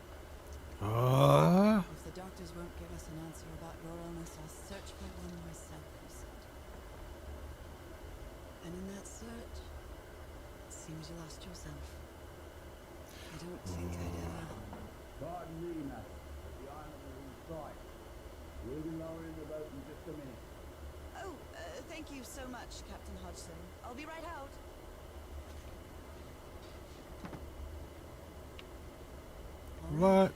If the doctors won't give us an answer about your illness, I'll search for one myself, he said. And in that search, it seems you lost yourself. I don't think I'd ever... Pardon me, madam, but the island is in sight. We'll be lowering the boat in just a minute. Oh, thank you so much, Captain Hodgson. I'll be right out. All right, What?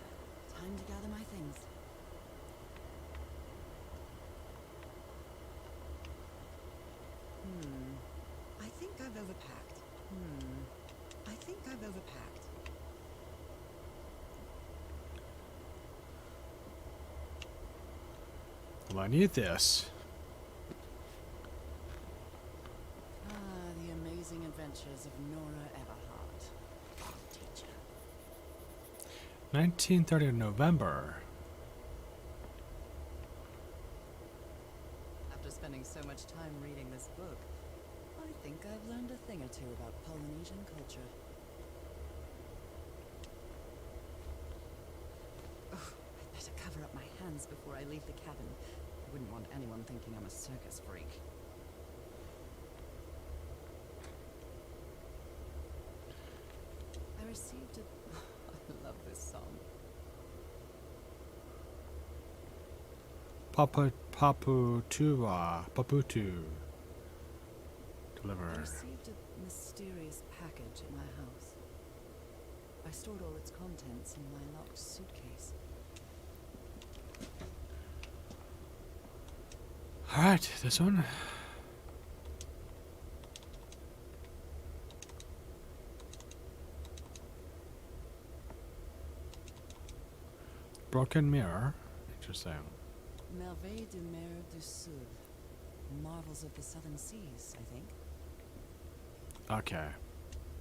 time to gather my things. I think I've overpacked. I think I've overpacked. Well, I need this. The amazing adventures of Nora Everhart, teacher. 1930 November. After spending so much time reading this book, I think I've learned a thing or two about Polynesian culture. Oh, I'd better cover up my hands before I leave the cabin. I wouldn't want anyone thinking I'm a circus freak. I received a... I love this song. Paputu. I Deliver. received a mysterious package at my house. I stored all its contents in my locked suitcase. Alright, this one. Broken mirror. Interesting. Merveilles de mer du Sud. Marvels of the Southern Seas, I think. Okay.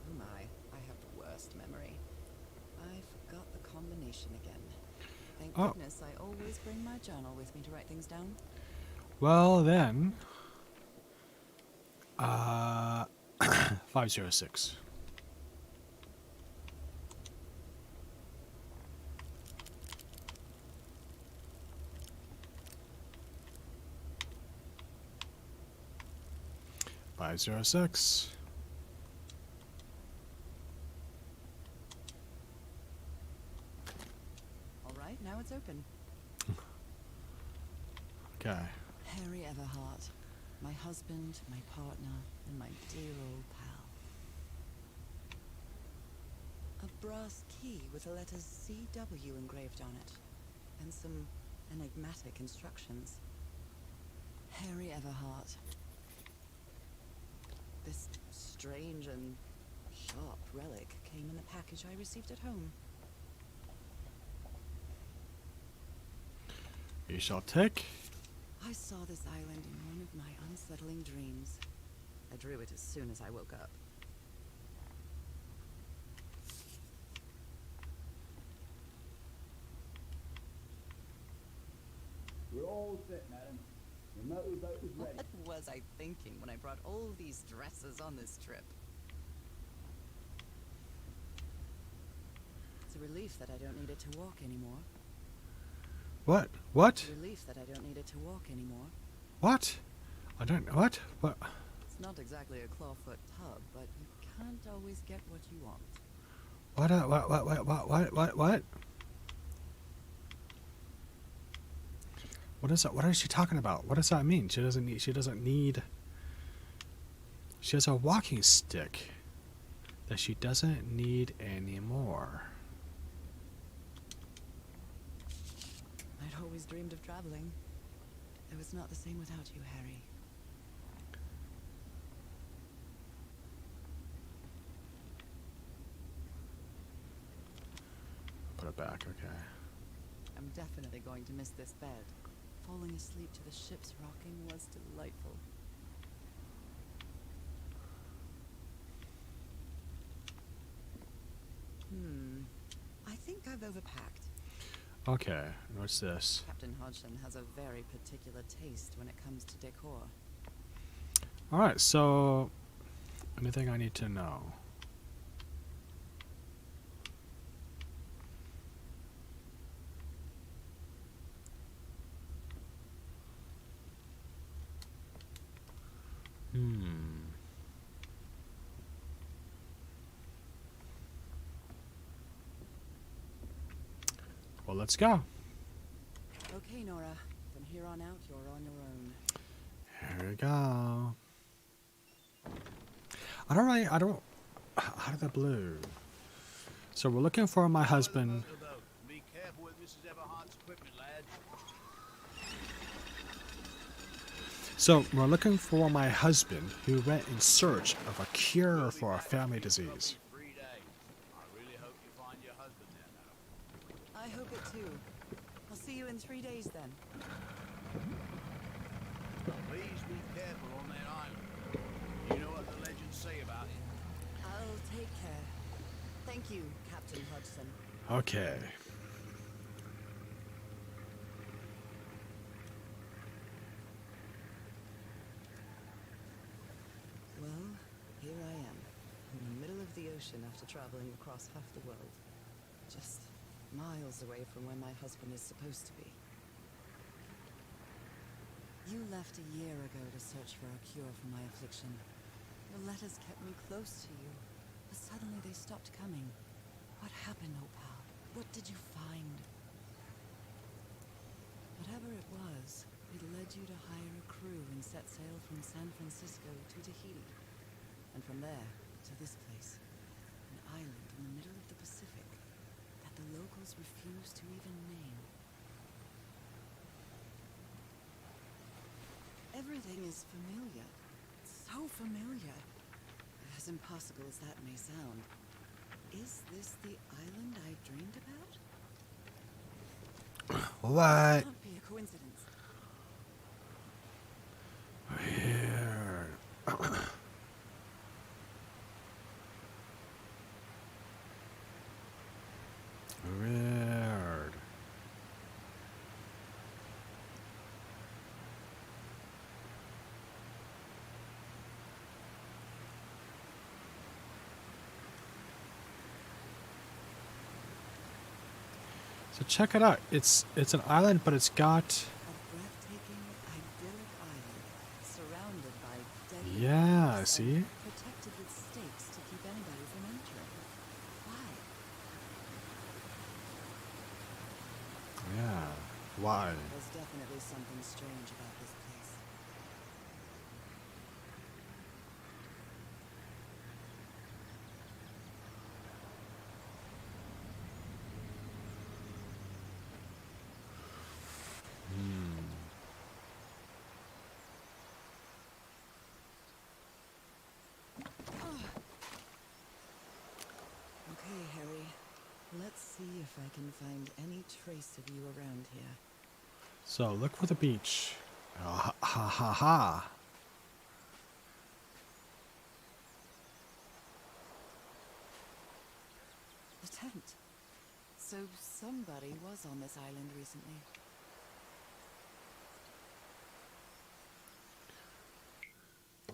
Oh my, I have the worst memory. I forgot the combination again. Thank goodness I always bring my journal with me to write things down. Well then. 506. Five 06. All right, now it's open. Okay. Harry Everhart, my husband, my partner, and my dear old pal. A brass key with the letters CW engraved on it, and some enigmatic instructions. Harry Everhart. This strange and sharp relic came in the package I received at home. You shall take. I saw this island in one of my unsettling dreams. I drew it as soon as I woke up. set, madam. The motorboat is ready. What was I thinking when I brought all these dresses on this trip? It's a relief that I don't need it to walk anymore. What? What? It's a relief that I don't need it to walk anymore. What? I don't. What? What? It's not exactly a clawfoot tub, but you can't always get what you want. What? What? What is that? What is she talking about? What does that mean? She doesn't need. She doesn't need. She has a walking stick that she doesn't need anymore. I'd always dreamed of traveling. It was not the same without you, Harry. Put it back. Okay. I'm definitely going to miss this bed. Falling asleep to the ship's rocking was delightful. I think I've overpacked. Okay. What's this? Captain Hodgson has a very particular taste when it comes to decor. All right. So, anything I need to know? Well, let's go. Okay, Nora. From here on out, you're on your own. Here we go. I don't, out of the blue. So we're looking for my husband. Be careful with Mrs. Everhart's equipment, lad. So we're looking for my husband who went in search of a cure for a family disease. 3 days. I really hope you find your husband there now. I hope it too. I'll see you in 3 days then. Please be careful on that island. You know what the legends say about it. I'll take care. Thank you, Captain Hodgson. Okay. Well, here I am, in the middle of the ocean after traveling across half the world. Just miles away from where my husband is supposed to be. You left a year ago to search for a cure for my affliction. Your letters kept me close to you, but suddenly they stopped coming. What happened, Opal? What did you find? Whatever it was, it led you to hire a crew and set sail from San Francisco to Tahiti. And from there, to this place. An island in the middle of the Pacific that the locals refuse to even name. Everything is familiar. So familiar. As impossible as that may sound. Is this the island I dreamed about? What? It can't be a coincidence. Weird. Weird. So check it out. It's an island, but it's got. A breathtaking, idyllic island, surrounded by deadly Yeah, rocks see? and protected with stakes to keep anybody from entering. Why? Yeah. Why? There's definitely something strange about this place. Okay, Harry. Let's see if I can find any trace of you around here. So look for the beach. Oh, ha ha ha. The tent. So somebody was on this island recently.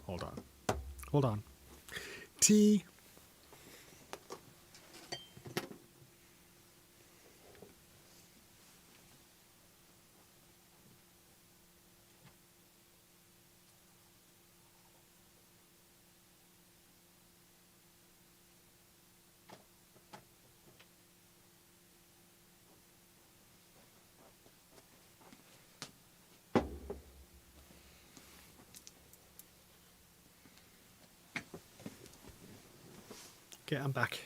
Hold on. Hold on. Tea. Okay, I'm back.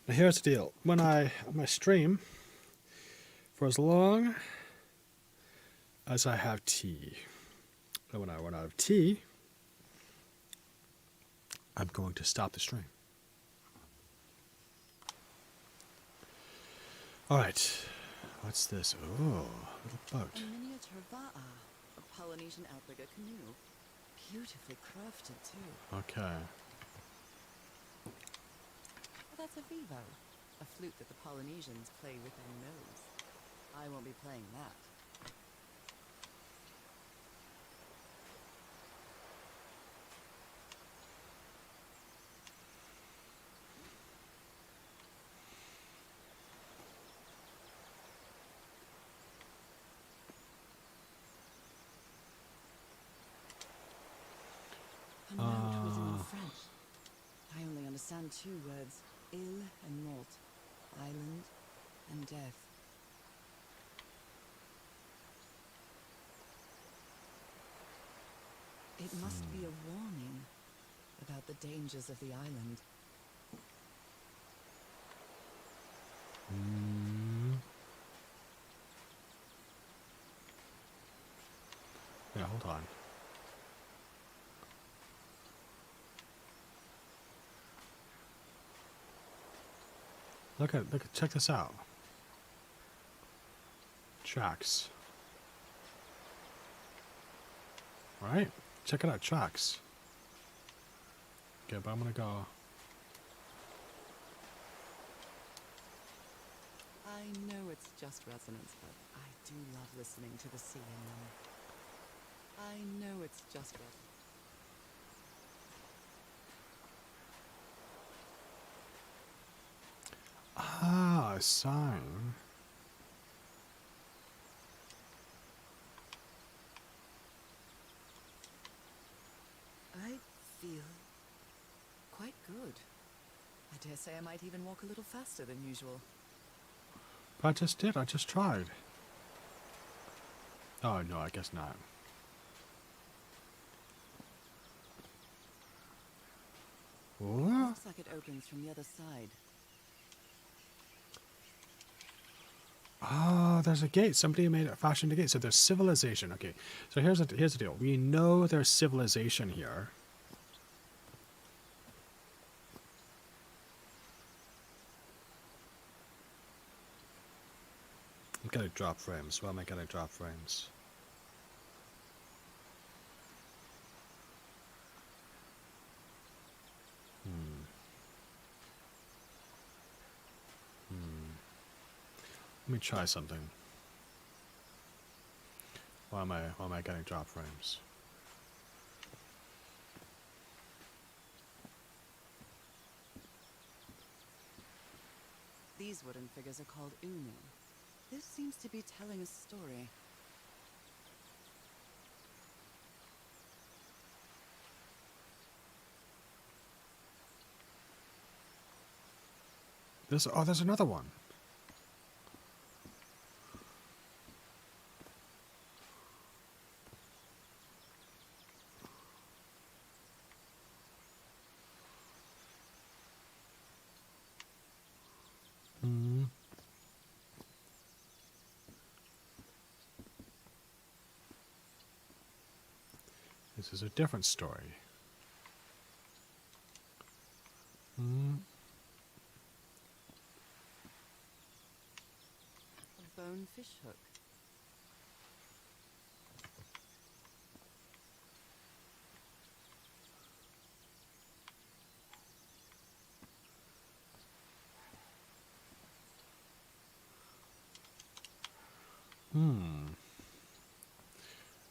Now here's the deal. When I stream, for as long as I have tea, and when I run out of tea, I'm going to stop the stream. All right. What's this? Oh, a little boat. A miniature va'a, a Polynesian outrigger canoe. Beautifully crafted, too. Okay. Well, that's a vivo, a flute that the Polynesians play with their nose. I won't be playing that. A note written in French. I only understand two words, ill and mort, island and death. It must be a warning about the dangers of the island. Yeah, hold on. Check this out. Tracks. Right? Check it out, tracks. Okay, but I'm gonna go. I know it's just resonance, but I do love listening to the sea in them. I know it's just resonance. Ah, a sign. I feel quite good. I dare say I might even walk a little faster than usual. But I just did. I just tried. Oh, no, I guess not. What? Looks like it opens from the other side. Oh, there's a gate. Somebody fashioned a gate. So there's civilization. Okay. So here's the deal. We know there's civilization here. I'm gonna drop frames. Why am I gonna drop frames? Let me try something. Why am I getting drop frames? These wooden figures are called unu. This seems to be telling a story. There's another one. This is a different story. A bone fish hook.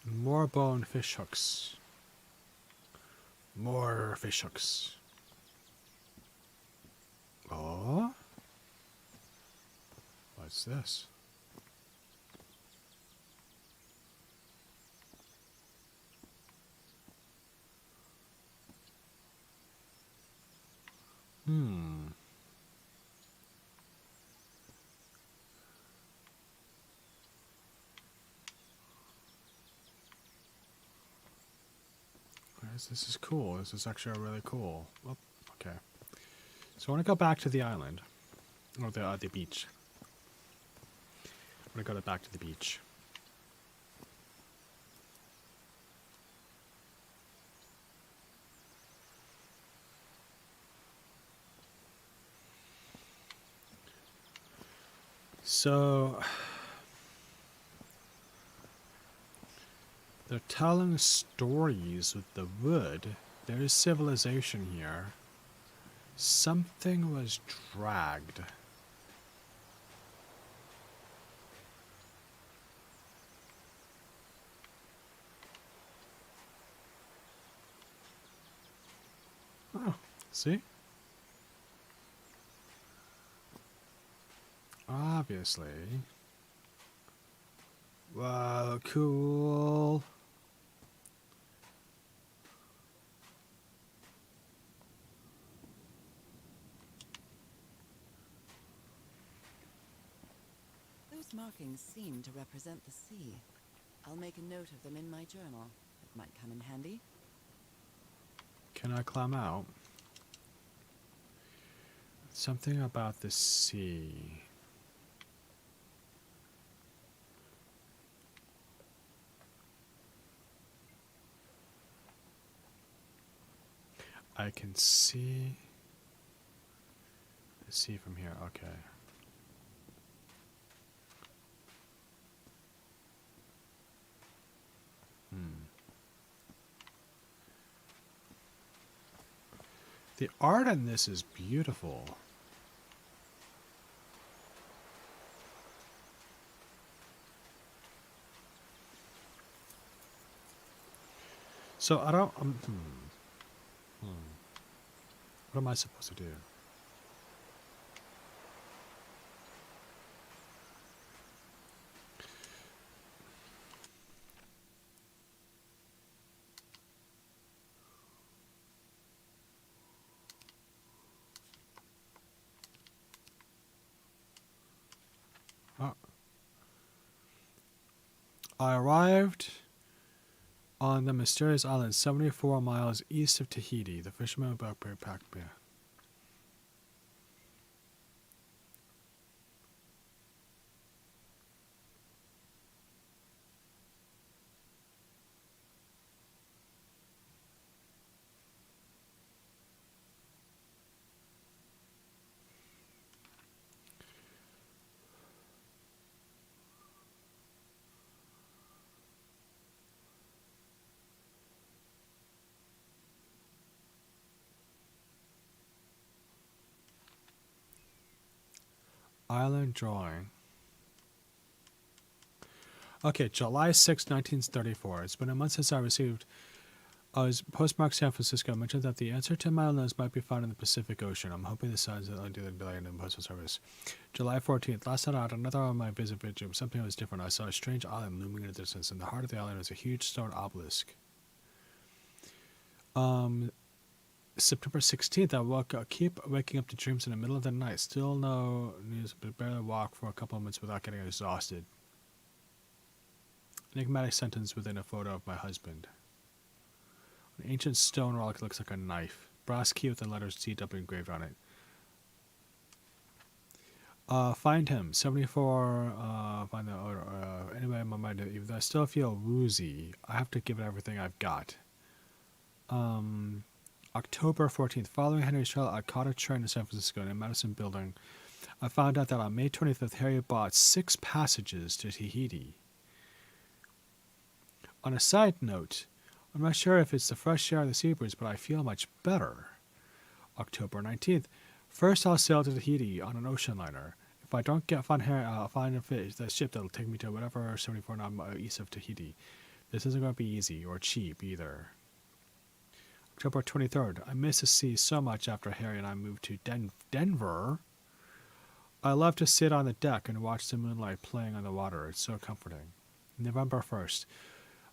More bone fish hooks. More fish hooks. Oh? What's this? Hmm. This is cool. This is actually really cool. Oh, okay. So I want to go back to the island. Or the beach. I want to go back to the beach. So they're telling stories with the wood. There is civilization here. Something was dragged. Oh, see? Obviously. Wow, cool. Those markings seem to represent the sea. I'll make a note of them in my journal. It might come in handy. Can I climb out? Something about the sea. I can see the sea from here. Okay. The art in this is beautiful. So I don't. What am I supposed to do? Oh. I arrived on the mysterious island 74 miles east of Tahiti. The fisherman backpacked me. Island drawing. Okay, July 6, 1934. It's been a month since I received. I was postmarked San Francisco. Mentioned that the answer to my illness might be found in the Pacific Ocean. I'm hoping the signs that I do the billion in the Postal Service. July 14th. Last night I had another on my visit vigil. Something was different. I saw a strange island looming in the distance. In the heart of the island was a huge stone obelisk. September 16th, I keep waking up to dreams in the middle of the night. Still no news, but barely walk for a couple of minutes without getting exhausted. Enigmatic sentence within a photo of my husband. An ancient stone relic looks like a knife. Brass key with the letters CW engraved on it. Find him. 74, find the odor. Anyway, in my mind, even I still feel woozy. I have to give it everything I've got. October 14th. Following Henry's trial, I caught a train to San Francisco in a Madison building. I found out that on May 25th, Harry bought 6 passages to Tahiti. On a side note, I'm not sure if it's the fresh air of the sea breeze, but I feel much better. October 19th. First, I'll sail to Tahiti on an ocean liner. If I don't find a fish, the ship that'll take me to whatever 74 knots east of Tahiti. This isn't going to be easy or cheap either. October 23rd. I miss the sea so much after Harry and I moved to Denver. I love to sit on the deck and watch the moonlight playing on the water. It's so comforting. November 1st.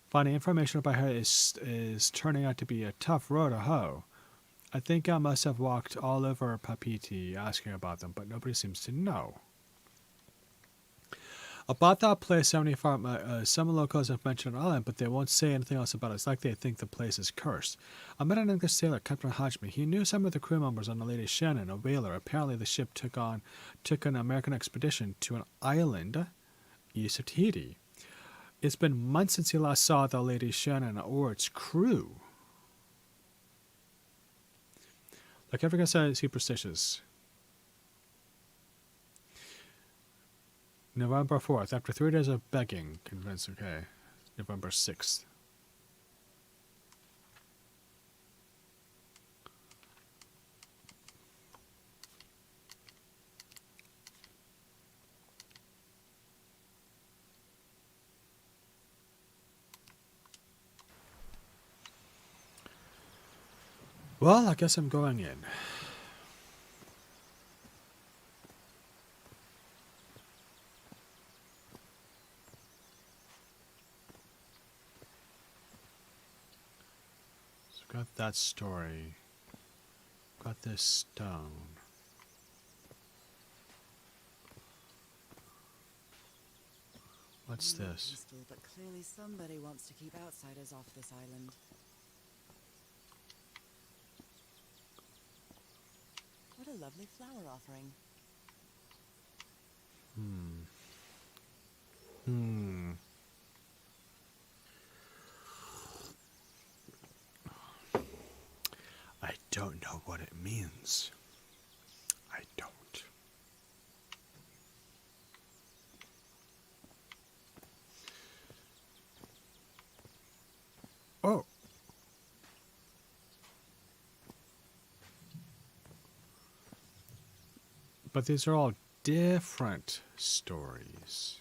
Finding information about Harry is turning out to be a tough row to hoe. I think I must have walked all over Papiti asking about them, but nobody seems to know. About that place, 75, some locals have mentioned an island, but they won't say anything else about it. It's like they think the place is cursed. I met an English sailor, Captain Hodgman. He knew some of the crew members on the Lady Shannon, a whaler. Apparently the ship took an American expedition to an island east of Tahiti. It's been months since he last saw the Lady Shannon or its crew. Like everyone says, superstitious. November 4th. After 3 days of begging, convinced, okay. November 6th. Well, I guess I'm going in. So got that story. Got this stone. What's this? Crystal, but clearly somebody wants to keep outsiders off this island. What a lovely flower offering. I don't know what it means. I don't. Oh. But these are all different stories.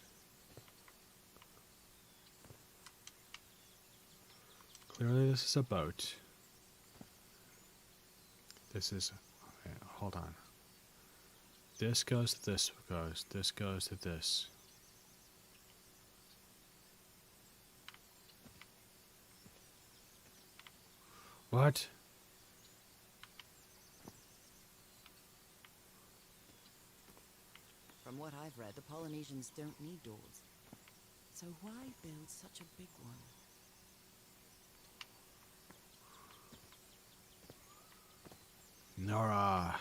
Clearly this is a boat. This is... okay, hold on. This goes to this goes. This goes to this. What? From what I've read, the Polynesians don't need doors. So why build such a big one? Nora.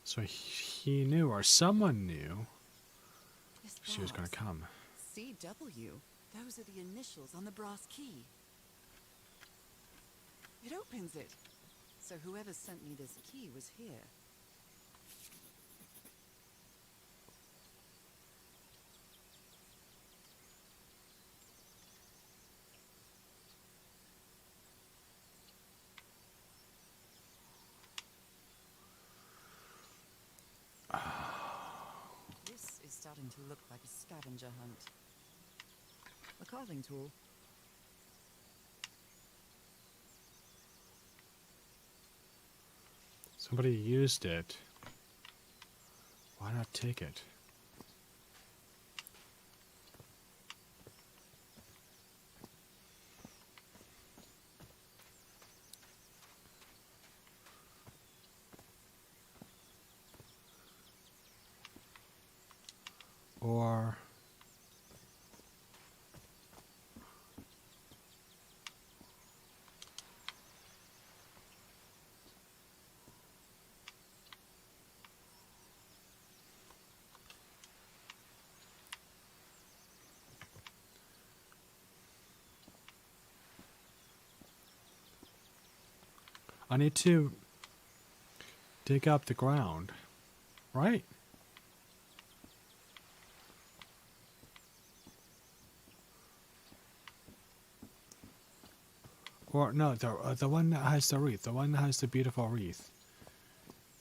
So he knew, or someone knew, This she was going to box. come. CW. Those are the initials on the brass key. It opens it. So whoever sent me this key was here. This is starting to look like a scavenger hunt. A carving tool. Somebody used it. Why not take it? Or... I need to dig up the ground, right? Or no, the one that has the wreath, the one that has the beautiful wreath.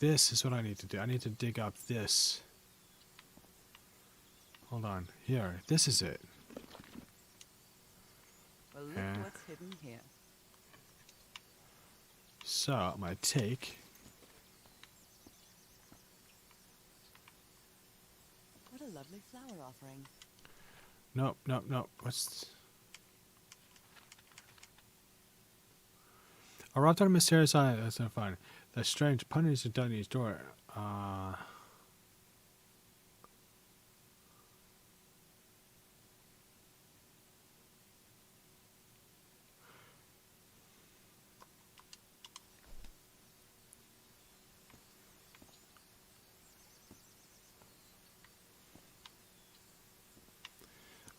This is what I need to do. I need to dig up this. Hold on, here. This is it. Well, look Yeah. what's hidden here. So I'm gonna take. What a lovely flower offering. Nope, nope, nope. What's. Arrived on a mysterious island. That's not fine. The strange punters have done his door.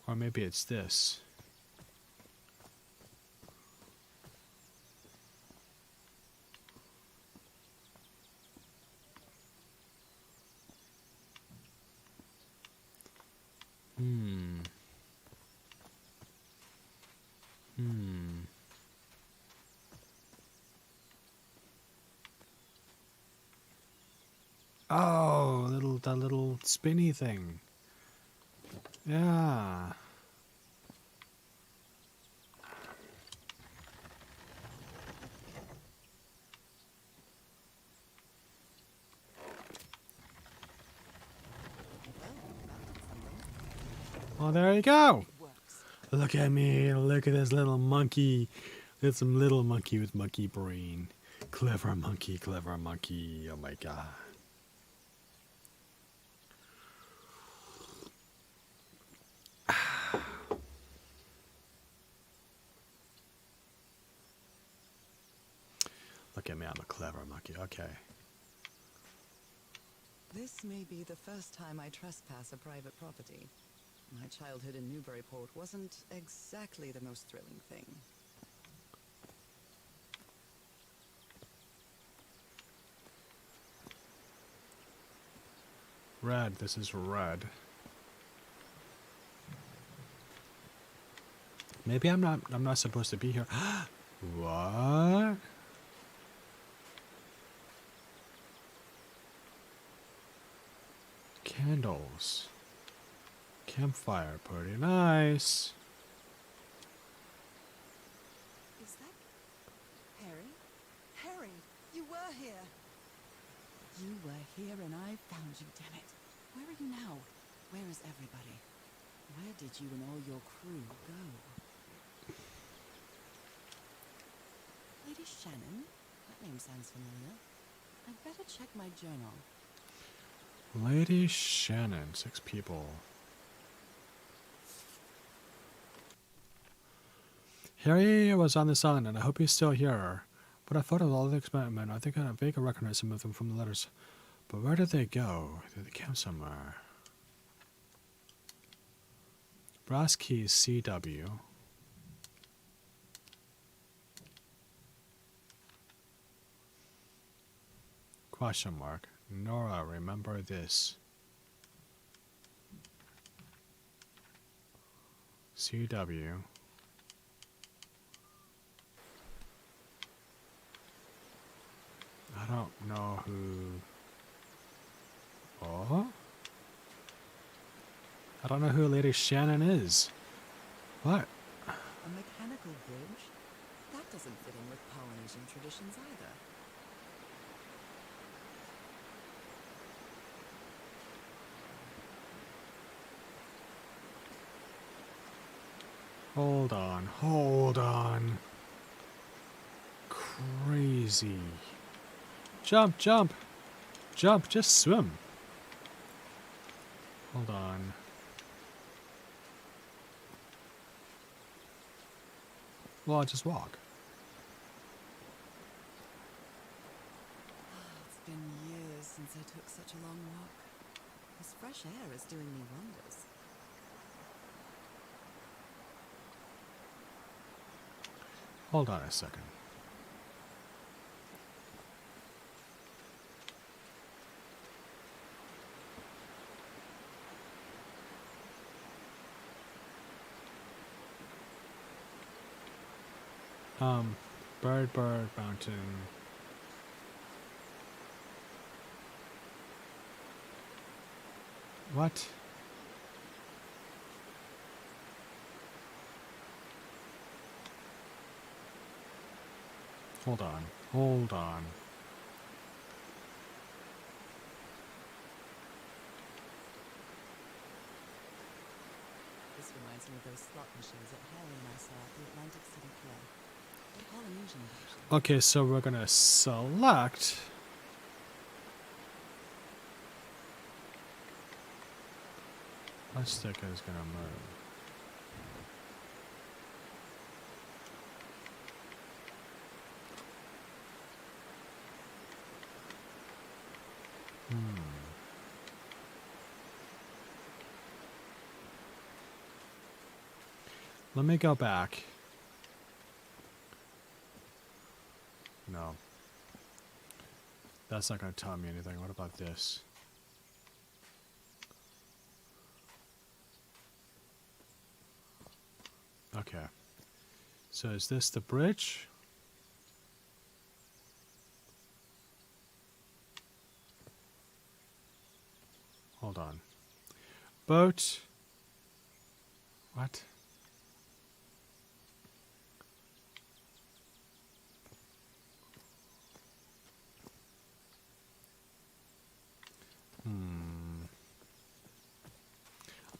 Or maybe it's this. Hmm. Hmm. Oh, that little spinny thing. Yeah. Well, there you go. It works. Look at me. Look at this little monkey. It's some little monkey with monkey brain. Clever monkey, clever monkey. Oh my god. Look at me. I'm a clever monkey. Okay. This may be the first time I trespass a private property. My childhood in Newburyport wasn't exactly the most thrilling thing. Red. This is red. Maybe I'm not supposed to be here. What? Candles. Campfire. Pretty nice. Is that Harry? Harry, you were here. You were here and I found you, damn it. Where are you now? Where is everybody? Where did you and all your crew go? Lady Shannon? That name sounds familiar. I'd better check my journal. Lady Shannon. 6 people. Harry was on this island, and I hope he's still here. But I thought of all the experiments. I think I vaguely recognize some of them from the letters. But where did they go? Did they camp somewhere? Brass keys CW. Question mark. Nora, remember this. CW. I don't know who. Oh? I don't know who Lady Shannon is. What? A mechanical bridge? That doesn't fit in with Polynesian traditions either. Hold on, hold on. Crazy. Jump, jump. Jump, just swim. Hold on. Well, I'll just walk. It's been years since I took such a long walk. This fresh air is doing me wonders. Hold on a second. Bird Mountain. What? Hold on. Hold on. This reminds me of those slot machines that Harry and I saw at the Atlantic City Play. The Polynesian version. Okay, so we're gonna select. That stick is gonna move. Let me go back. No. That's not going to tell me anything. What about this? Okay. So is this the bridge? Hold on. Boat. What?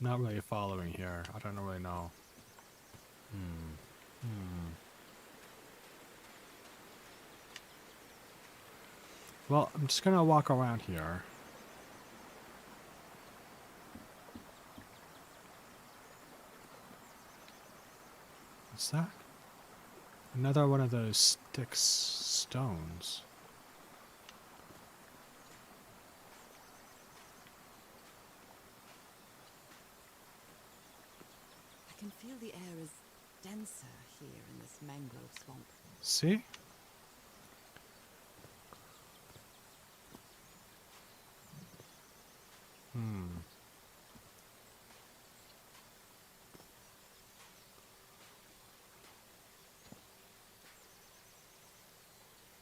I'm not really following here. I don't really know. Well, I'm just gonna walk around here. What's that? Another one of those sticks, stones. I can feel the air is denser here in this mangrove swamp. See?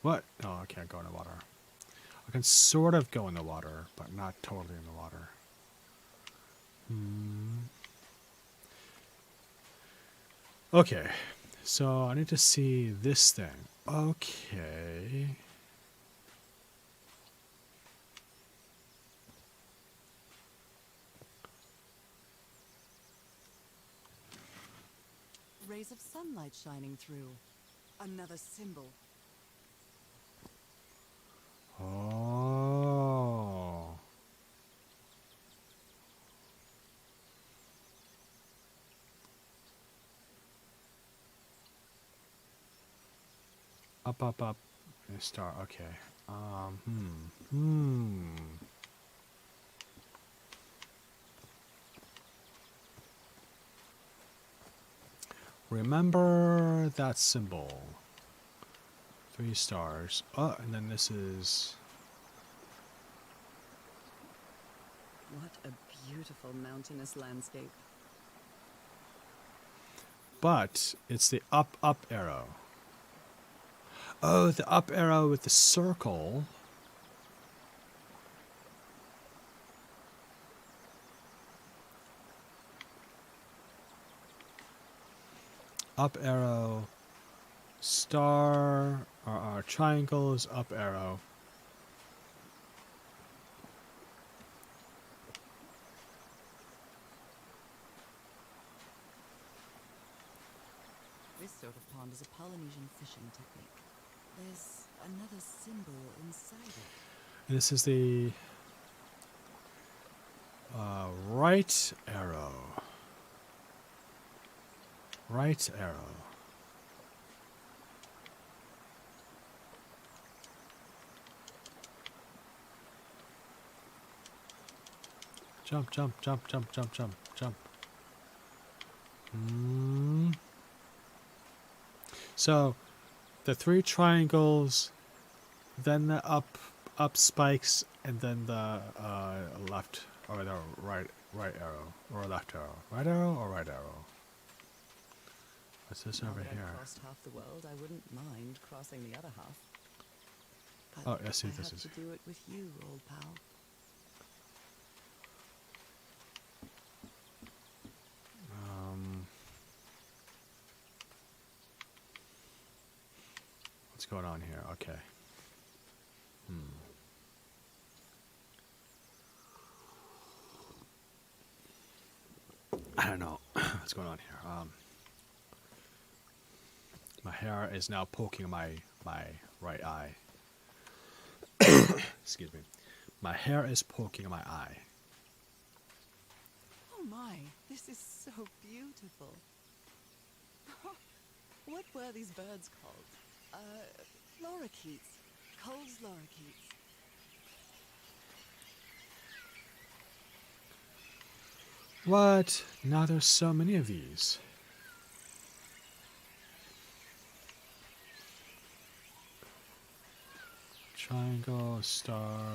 What? Oh, I can't go in the water. I can sort of go in the water, but not totally in the water. Okay, so I need to see this thing. Okay. Rays of sunlight shining through. Another symbol. Oh. Up, up, up. A star. Okay. Remember that symbol. 3 stars. Oh, and then this is... What a beautiful mountainous landscape. But it's the up, up arrow. Oh, the up arrow with the circle. Up arrow, star, or triangles, up arrow. This sort of pond is a Polynesian fishing technique. There's another symbol inside it. And this is the right arrow. Right arrow. Jump, jump, jump, jump, jump, jump, jump. So, the 3 triangles, then the up spikes, and then the left or the right arrow or left arrow. Right arrow or right arrow? What's this Now over that I've here? crossed half the world, I wouldn't mind crossing the other half. But Oh, I see what this have is. to do it with you, old pal. Let's What's going on here? Okay. I don't know what's going on here. My hair is now poking my right eye. Excuse me. My hair is poking my eye. Oh my, this is so beautiful. What were these birds called? Lorikeets. Cole's lorikeets. What? Now there's so many of these. Triangle, star,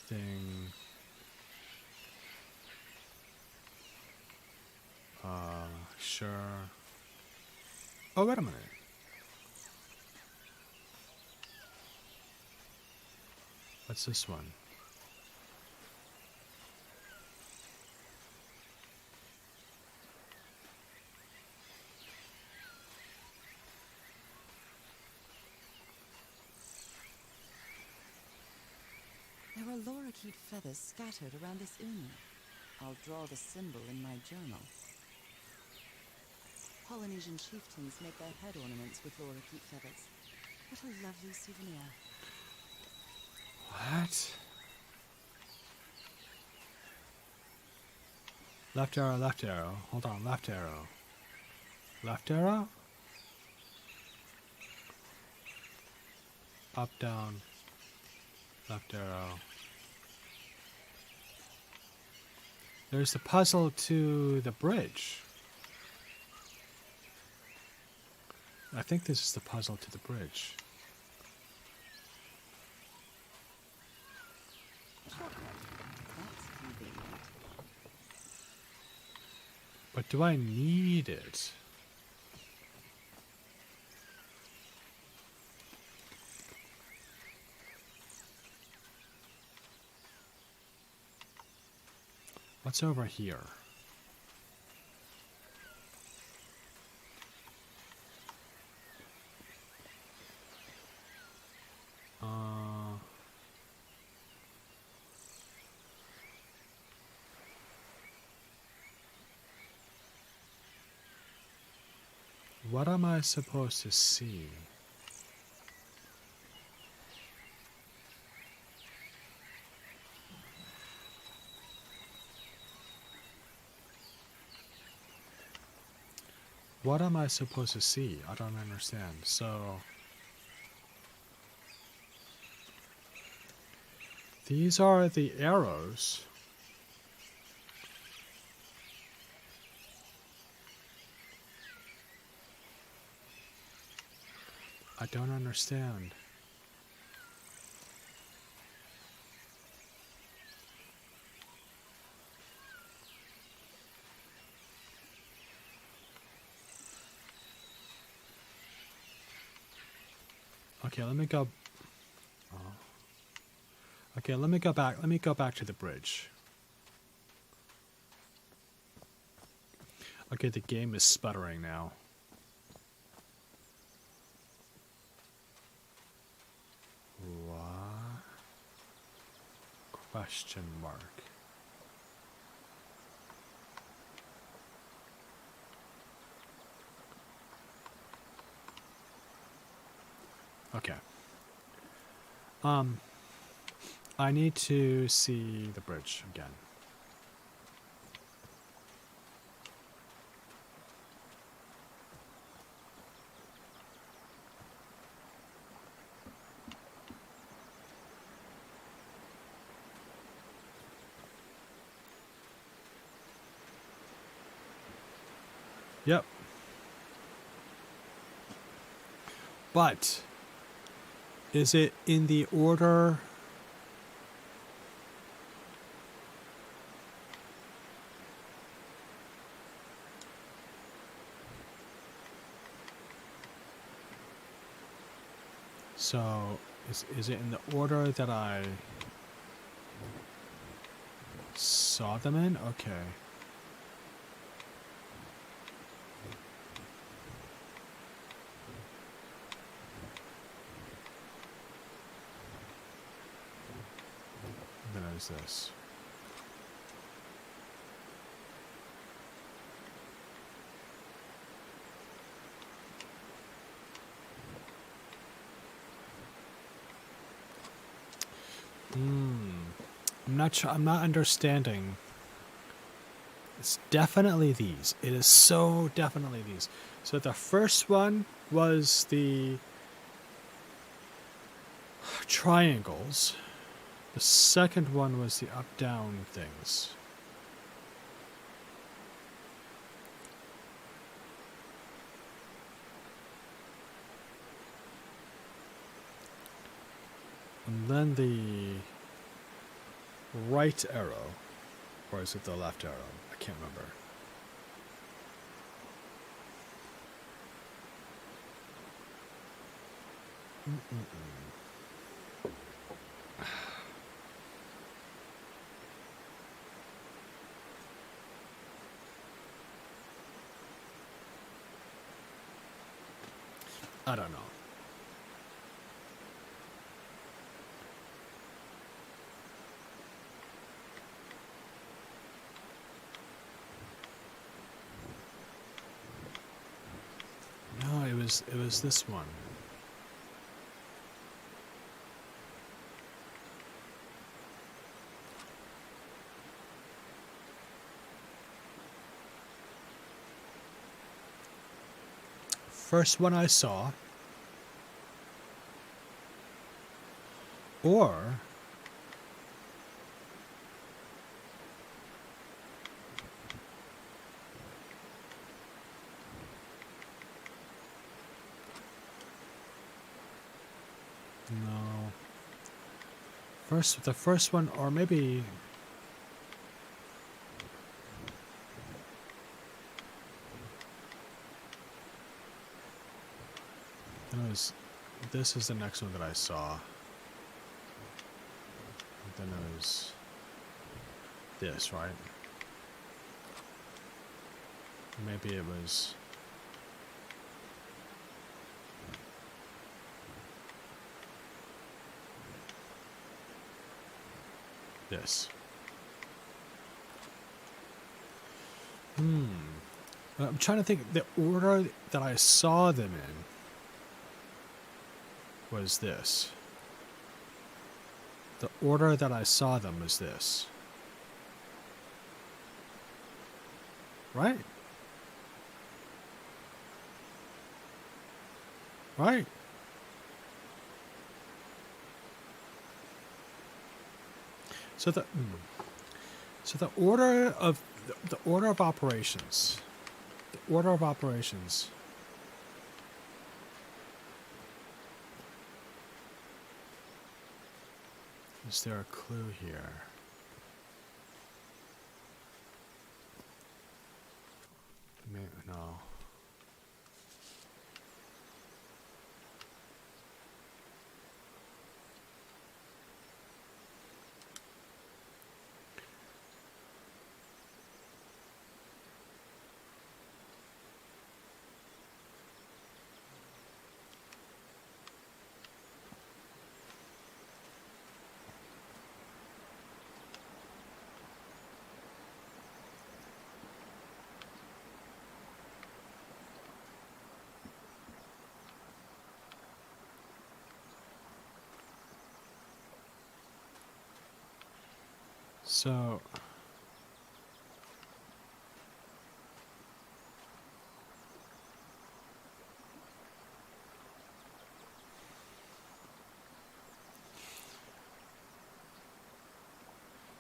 thing. Sure. Oh, wait a minute. What's this one? There are lorikeet feathers scattered around this inn. I'll draw the symbol in my journal. Polynesian chieftains make their head ornaments with lorikeet feathers. What a lovely souvenir. What? Left arrow, left arrow. Hold on, left arrow. Left arrow? Up, down. Left arrow. There's the puzzle to the bridge. I think this is the puzzle to the bridge. That's convenient. But do I need it? What's over here? What am I supposed to see? What am I supposed to see? I don't understand. So these are the arrows. I don't understand. Okay, let me go. Oh. Okay, let me go back. Let me go back to the bridge. Okay, the game is sputtering now. What? Question mark. Okay. I need to see the bridge again. Yep. But is it in the order? So is it in the order that I saw them in? Okay. is this? I'm not sure. I'm not understanding. It's definitely these. It is so definitely these. So the first one was the triangles. The second one was the up-down things. And then the right arrow. Or is it the left arrow? I can't remember. I don't know. No, it was this one. First one I saw. Or no. The first one, or maybe this is the next one that I saw. Then it was this, right? Maybe it was this. I'm trying to think. The order that I saw them in was this. The order that I saw them was this. Right? Right. So the order of the order of operations. The order of operations. Is there a clue here? No. So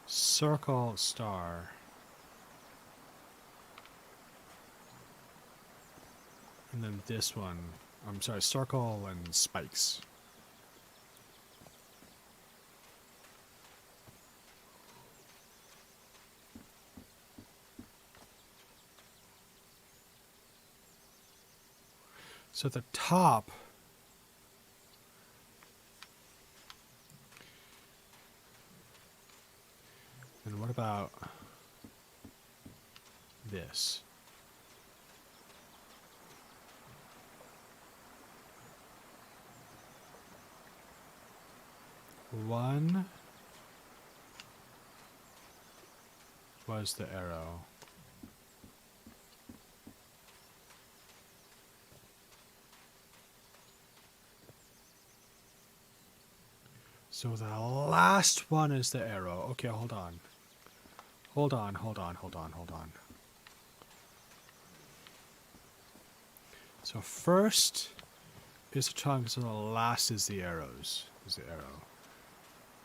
circle, star, and then this one. I'm sorry, circle and spikes. So the top and what about this? One, was the arrow. So the last one is the arrow. Okay, hold on. Hold on. So first is the triangle, so the last is the arrows. Is the arrow.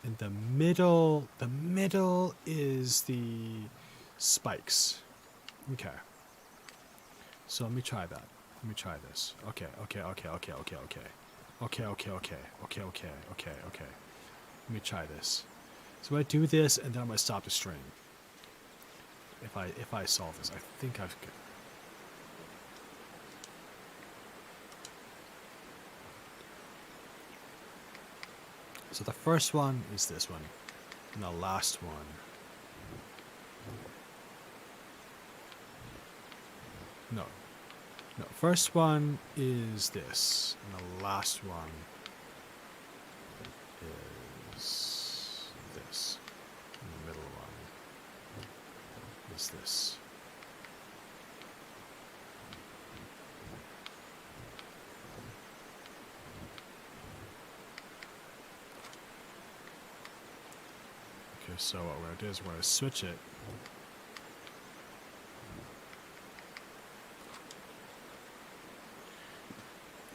In the middle is the spikes. Okay. So let me try that. Let me try this. Okay. Let me try this. So I do this, and then I'm gonna stop the stream. If I solve this, I think I've. So the first one is this one, and the last one. No. First one is this, and the last one is this. And the middle one is this. Okay, so what we're going to do is we're going to switch it.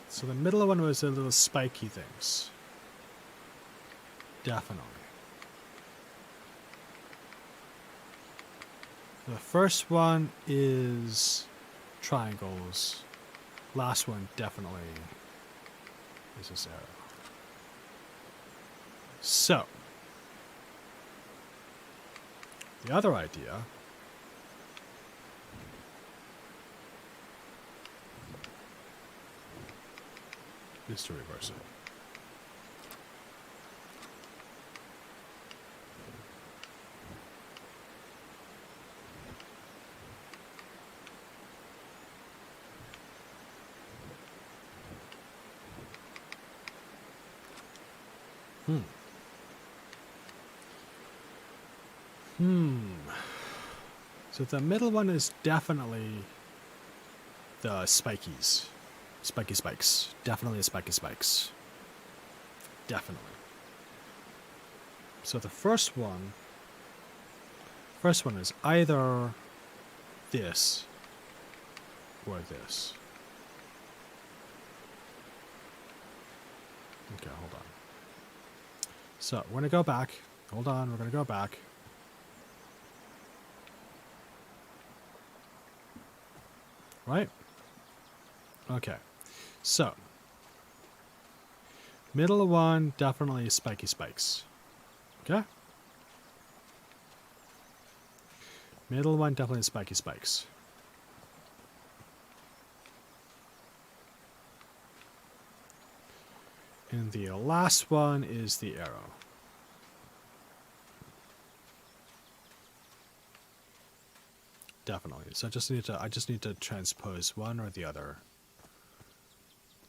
So the middle one was the little spiky things. Definitely. The first one is triangles. Last one definitely is this arrow. So, the other idea is to reverse it. So the middle one is definitely the spikies. Spiky spikes. Definitely the spiky spikes. Definitely. So the first one is either this or this. Okay, hold on. So we're going to go back. Hold on, we're going to go back. Right? Okay. So, middle one, definitely spiky spikes. Okay? Middle one, definitely spiky spikes. And the last one is the arrow. Definitely. So I just need to transpose one or the other.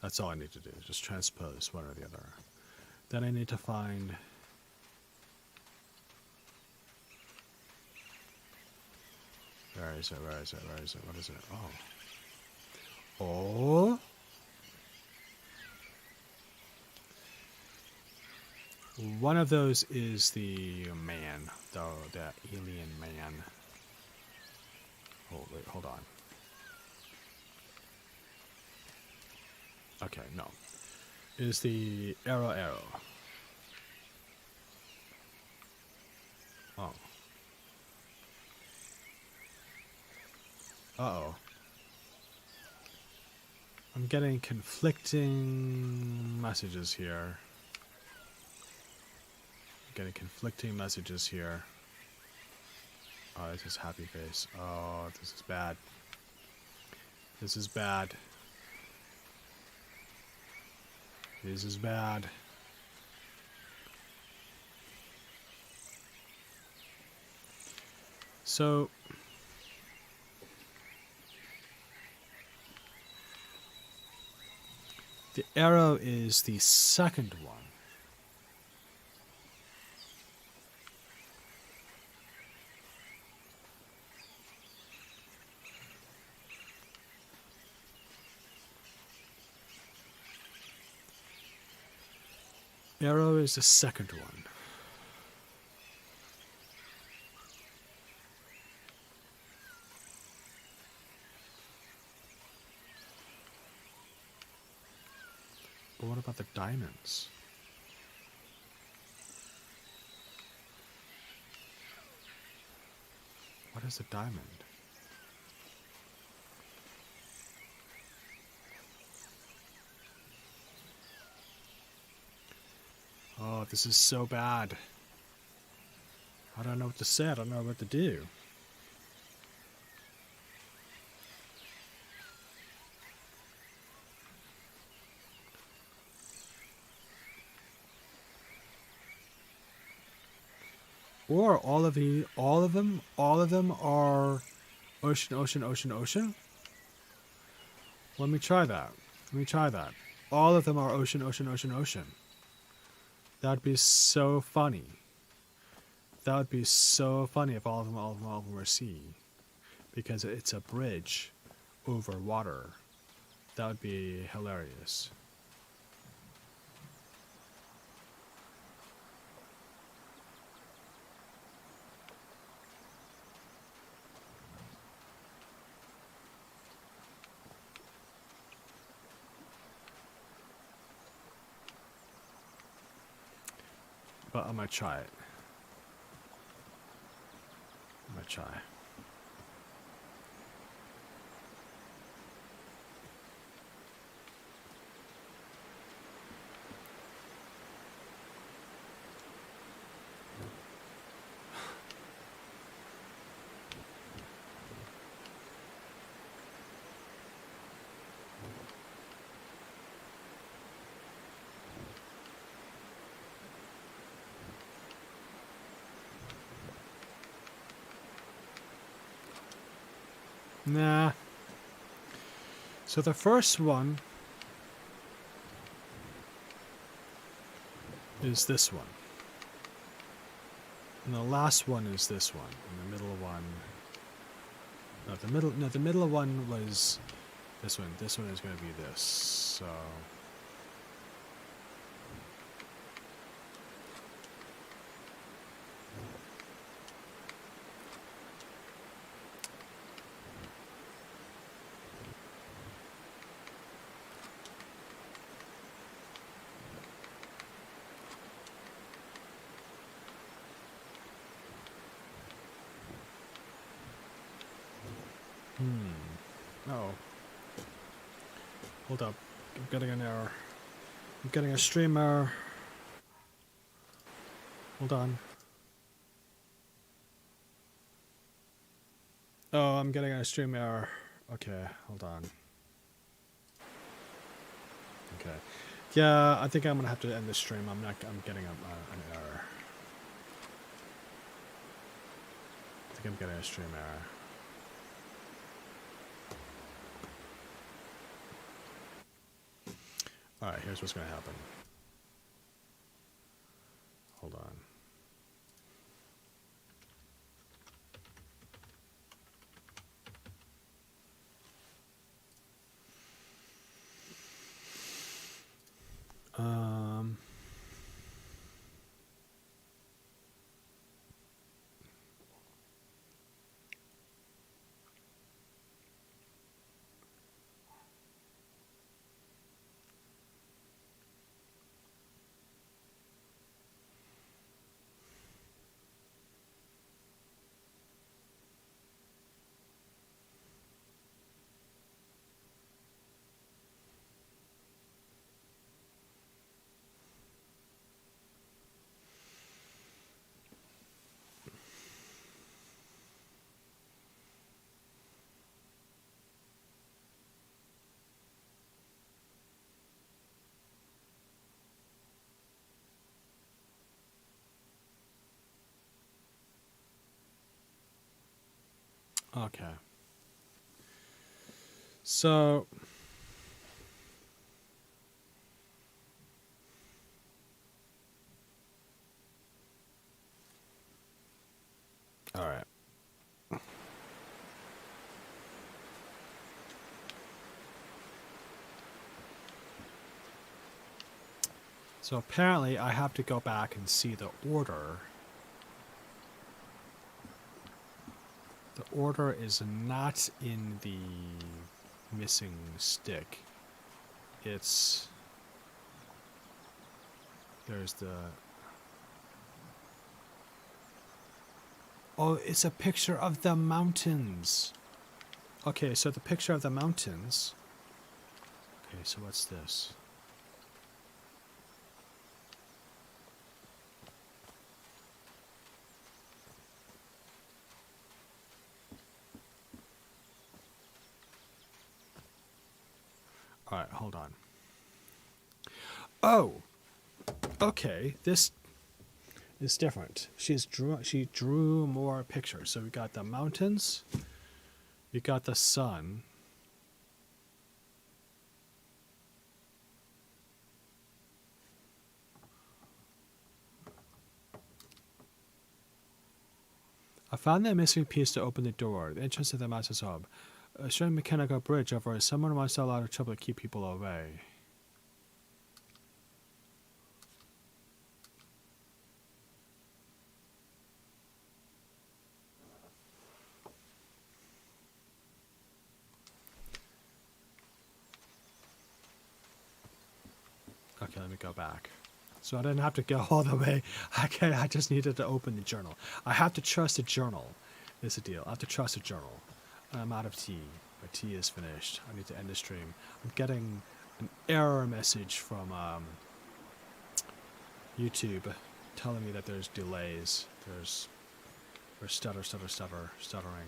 That's all I need to do. Just transpose one or the other. Then I need to find where is it? What is it? Oh. One of those is the man, the alien man. Hold on. Okay, no. Is the arrow. Oh. Uh-oh. I'm getting conflicting messages here. Oh, this is happy face. Oh, this is bad. This is bad. So, the arrow is the second one. Arrow is the second one. But what about the diamonds? What is a diamond? Oh, this is so bad. I don't know what to say. I don't know what to do. Or all of them are ocean, ocean, ocean, ocean. Let me try that. Let me try that. All of them are ocean, ocean, ocean, ocean. That'd be so funny. That would be so funny if all of them were sea. Because it's a bridge over water. That would be hilarious. But I'm gonna try it. I'm gonna try. Nah. So the first one is this one. And the last one is this one. And the middle one. No, the middle one was this one. This one is gonna be this. So oh. Hold up. I'm getting an error. I'm getting a stream error. Hold on. Oh, I'm getting a stream error. Okay, hold on. Okay. Yeah, I think I'm gonna have to end the stream. I'm getting an error. I think I'm getting a stream error. Alright, here's what's gonna happen. Hold on. Okay. So all right. So apparently I have to go back and see the order. The order is not in the missing stick. It's... There's the... Oh, it's a picture of the mountains. Okay, so the picture of the mountains... Okay, so what's this? Alright, hold on. Oh! Okay, this is different. She drew more pictures. So we got the mountains, we got the sun. I found that missing piece to open the door, the entrance to the master's hub. A strange mechanical bridge over someone wants to allow trouble to keep people away. Okay, let me go back. So I didn't have to go all the way. Okay, I just needed to open the journal. I have to trust the journal, is the deal. I have to trust the journal. I'm out of tea. My tea is finished. I need to end the stream. I'm getting an error message from YouTube telling me that there's delays. There's stuttering.